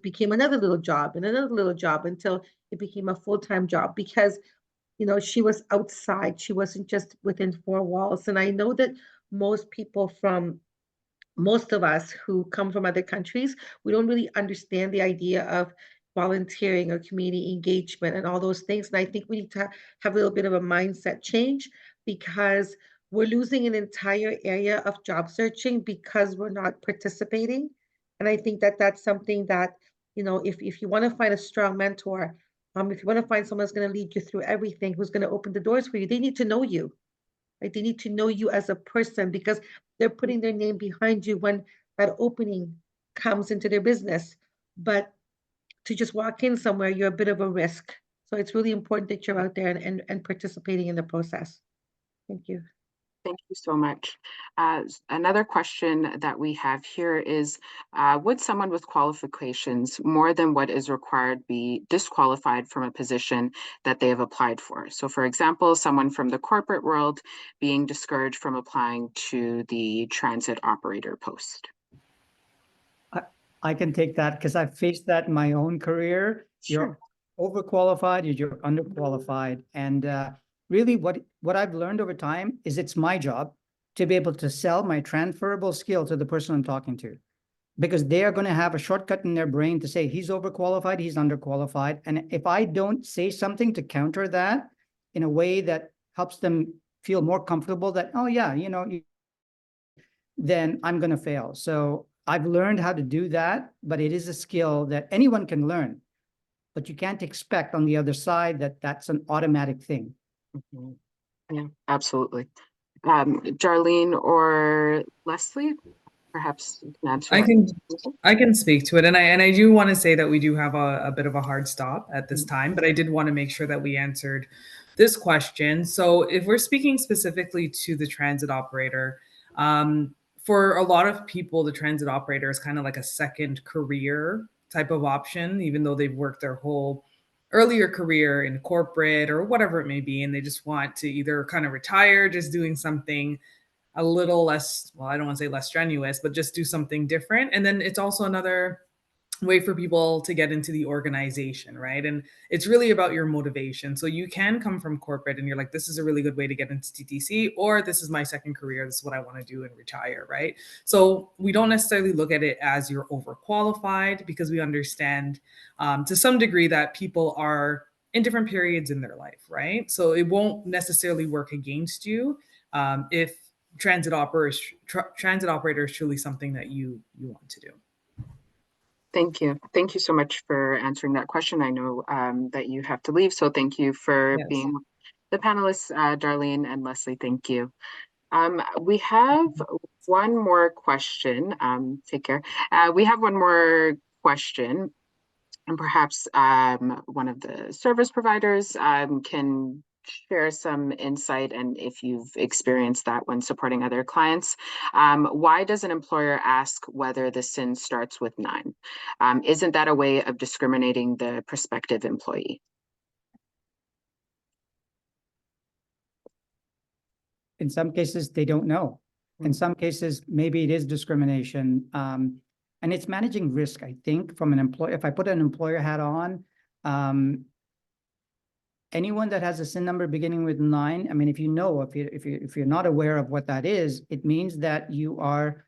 became another little job and another little job until it became a full-time job, because she was outside. She wasn't just within four walls. And I know that most of us who come from other countries, we don't really understand the idea of volunteering or community engagement and all those things. And I think we need to have a little bit of a mindset change, because we're losing an entire area of job searching because we're not participating. And I think that that's something that, if you want to find a strong mentor, if you want to find someone who's going to lead you through everything, who's going to open the doors for you, they need to know you. Right? They need to know you as a person, because they're putting their name behind you when that opening comes into their business. But to just walk in somewhere, you're a bit of a risk. So it's really important that you're out there and participating in the process. Thank you. Thank you so much. Another question that we have here is, would someone with qualifications more than what is required be disqualified from a position that they have applied for? So for example, someone from the corporate world being discouraged from applying to the transit operator post. I can take that because I've faced that in my own career. Sure. You're overqualified, you're underqualified. And really what I've learned over time is it's my job to be able to sell my transferable skill to the person I'm talking to, because they are going to have a shortcut in their brain to say he's overqualified, he's underqualified. And if I don't say something to counter that in a way that helps them feel more comfortable that, oh yeah, then I'm going to fail. So I've learned how to do that, but it is a skill that anyone can learn, but you can't expect on the other side that that's an automatic thing. Mhm. Yeah, absolutely. Darlene or Leslie, perhaps you can answer. I can speak to it, and I do want to say that we do have a bit of a hard stop at this time, but I did want to make sure that we answered this question. So if we're speaking specifically to the transit operator, for a lot of people, the transit operator is kind of like a second career type of option, even though they've worked their whole earlier career in corporate or whatever it may be, and they just want to either kind of retire, just doing something a little less, well, I don't want to say less strenuous, but just do something different. And then it's also another way for people to get into the organization, right? And it's really about your motivation. So you can come from corporate and you're like, this is a really good way to get into TTC, or this is my second career, this is what I want to do and retire, right? So we don't necessarily look at it as you're overqualified, because we understand to some degree that people are in different periods in their life, right? So it won't necessarily work against you if transit operator is truly something that you want to do. Thank you. Thank you so much for answering that question. I know that you have to leave, so thank you for being the panelists, Darlene and Leslie. Thank you. We have one more question. Take care. We have one more question, and perhaps one of the service providers can share some insight, and if you've experienced that when supporting other clients. Why does an employer ask whether the SIN starts with 9? Isn't that a way of discriminating the prospective employee? In some cases, they don't know. In some cases, maybe it is discrimination. And it's managing risk, I think, from an employer. If I put an employer hat on, anyone that has a SIN number beginning with 9, I mean, if you're not aware of what that is, it means that you are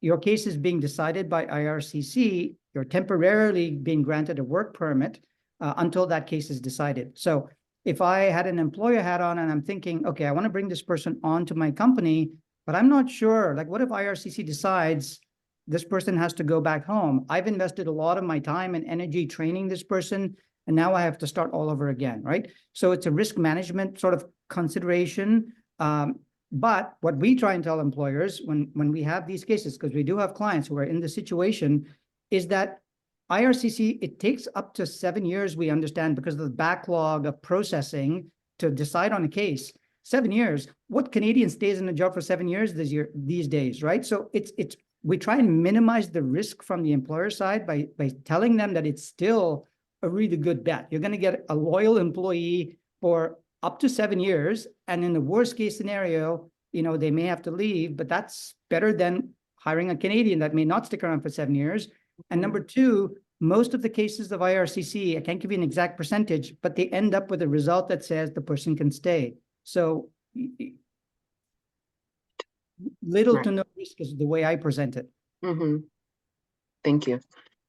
your case is being decided by IRCC. You're temporarily being granted a work permit until that case is decided. So if I had an employer hat on and I'm thinking, okay, I want to bring this person on to my company, but I'm not sure, like, what if IRCC decides this person has to go back home? I've invested a lot of my time and energy training this person, and now I have to start all over again, right? So it's a risk management sort of consideration. But what we try and tell employers when we have these cases, because we do have clients who are in the situation, is that IRCC, it takes up to 7 years, we understand, because of the backlog of processing to decide on a case. 7 years. What Canadian stays in a job for 7 years these days, right? So we try and minimize the risk from the employer side by telling them that it's still a really good bet. You're going to get a loyal employee for up to 7 years. And in the worst case scenario, they may have to leave, but that's better than hiring a Canadian that may not stick around for 7 years. And number two, most of the cases of IRCC, I can't give you an exact percentage, but they end up with a result that says the person can stay. So little Right. to no risk is the way I present it. Mm-hmm. Thank you.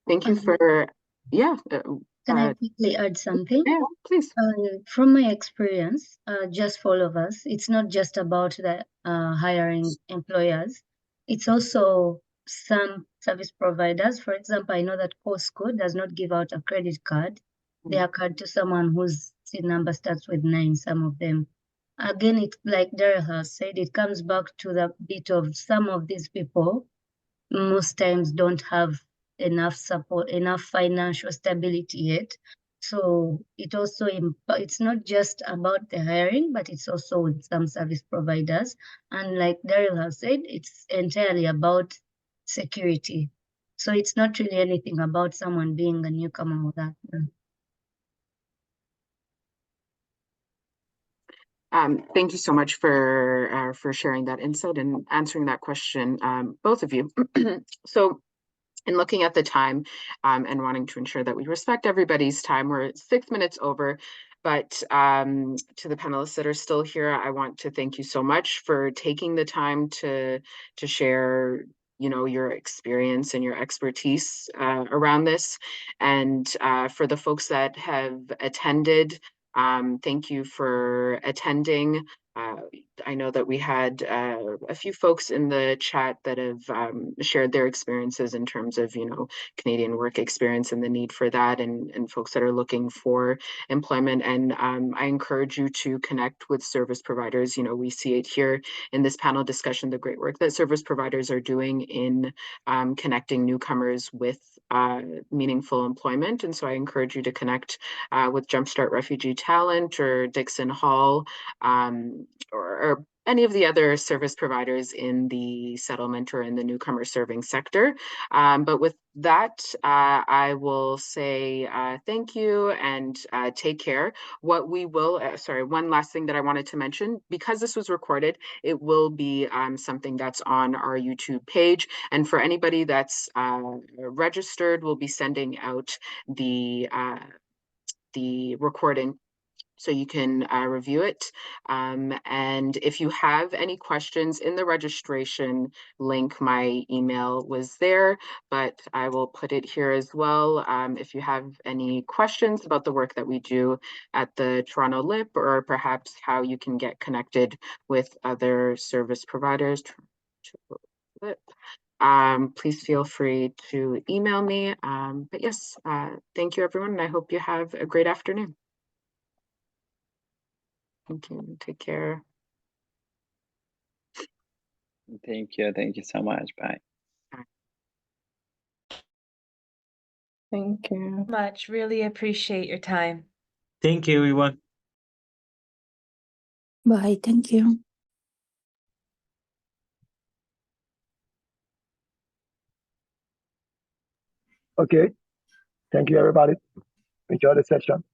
Thank you for, yeah. Can I quickly add something? Yeah, please. From my experience, just for all of us, it's not just about the hiring employers. It's also some service providers. For example, I know that Costco does not give out a credit card. They are card to someone whose SIN number starts with 9, some of them. Again, it's like Darrell has said, it comes back to the bit of some of these people most times don't have enough support, enough financial stability yet. So it also, it's not just about the hiring, but it's also with some service providers. And like Darrell has said, it's entirely about security. So it's not really anything about someone being a newcomer or that. Thank you so much for sharing that insight and answering that question, both of you. So in looking at the time and wanting to ensure that we respect everybody's time, we're 6 minutes over. But to the panelists that are still here, I want to thank you so much for taking the time to share, you know, your experience and your expertise around this. And for the folks that have attended, thank you for attending. I know that we had a few folks in the chat that have shared their experiences in terms of, you know, Canadian work experience and the need for that, and folks that are looking for employment. And I encourage you to connect with service providers. You know, we see it here in this panel discussion, the great work that service providers are doing in connecting newcomers with meaningful employment. And so I encourage you to connect with Jumpstart Refugee Talent or Dixon Hall, or any of the other service providers in the settlement or in the newcomer serving sector. But with that, I will say thank you and take care. What we will, sorry, one last thing that I wanted to mention, because this was recorded, it will be something that's on our YouTube page. And for anybody that's registered, we'll be sending out the recording so you can review it. And if you have any questions in the registration link, my email was there, but I will put it here as well. If you have any questions about the work that we do at the Toronto LIP, or perhaps how you can get connected with other service providers, please feel free to email me. But yes, thank you everyone, and I hope you have a great afternoon. Thank you. Take care. Thank you. Thank you so much. Bye. Thank you. Much. Really appreciate your time. Thank you, everyone. Bye. Thank you. Okay. Thank you, everybody. Enjoy the session.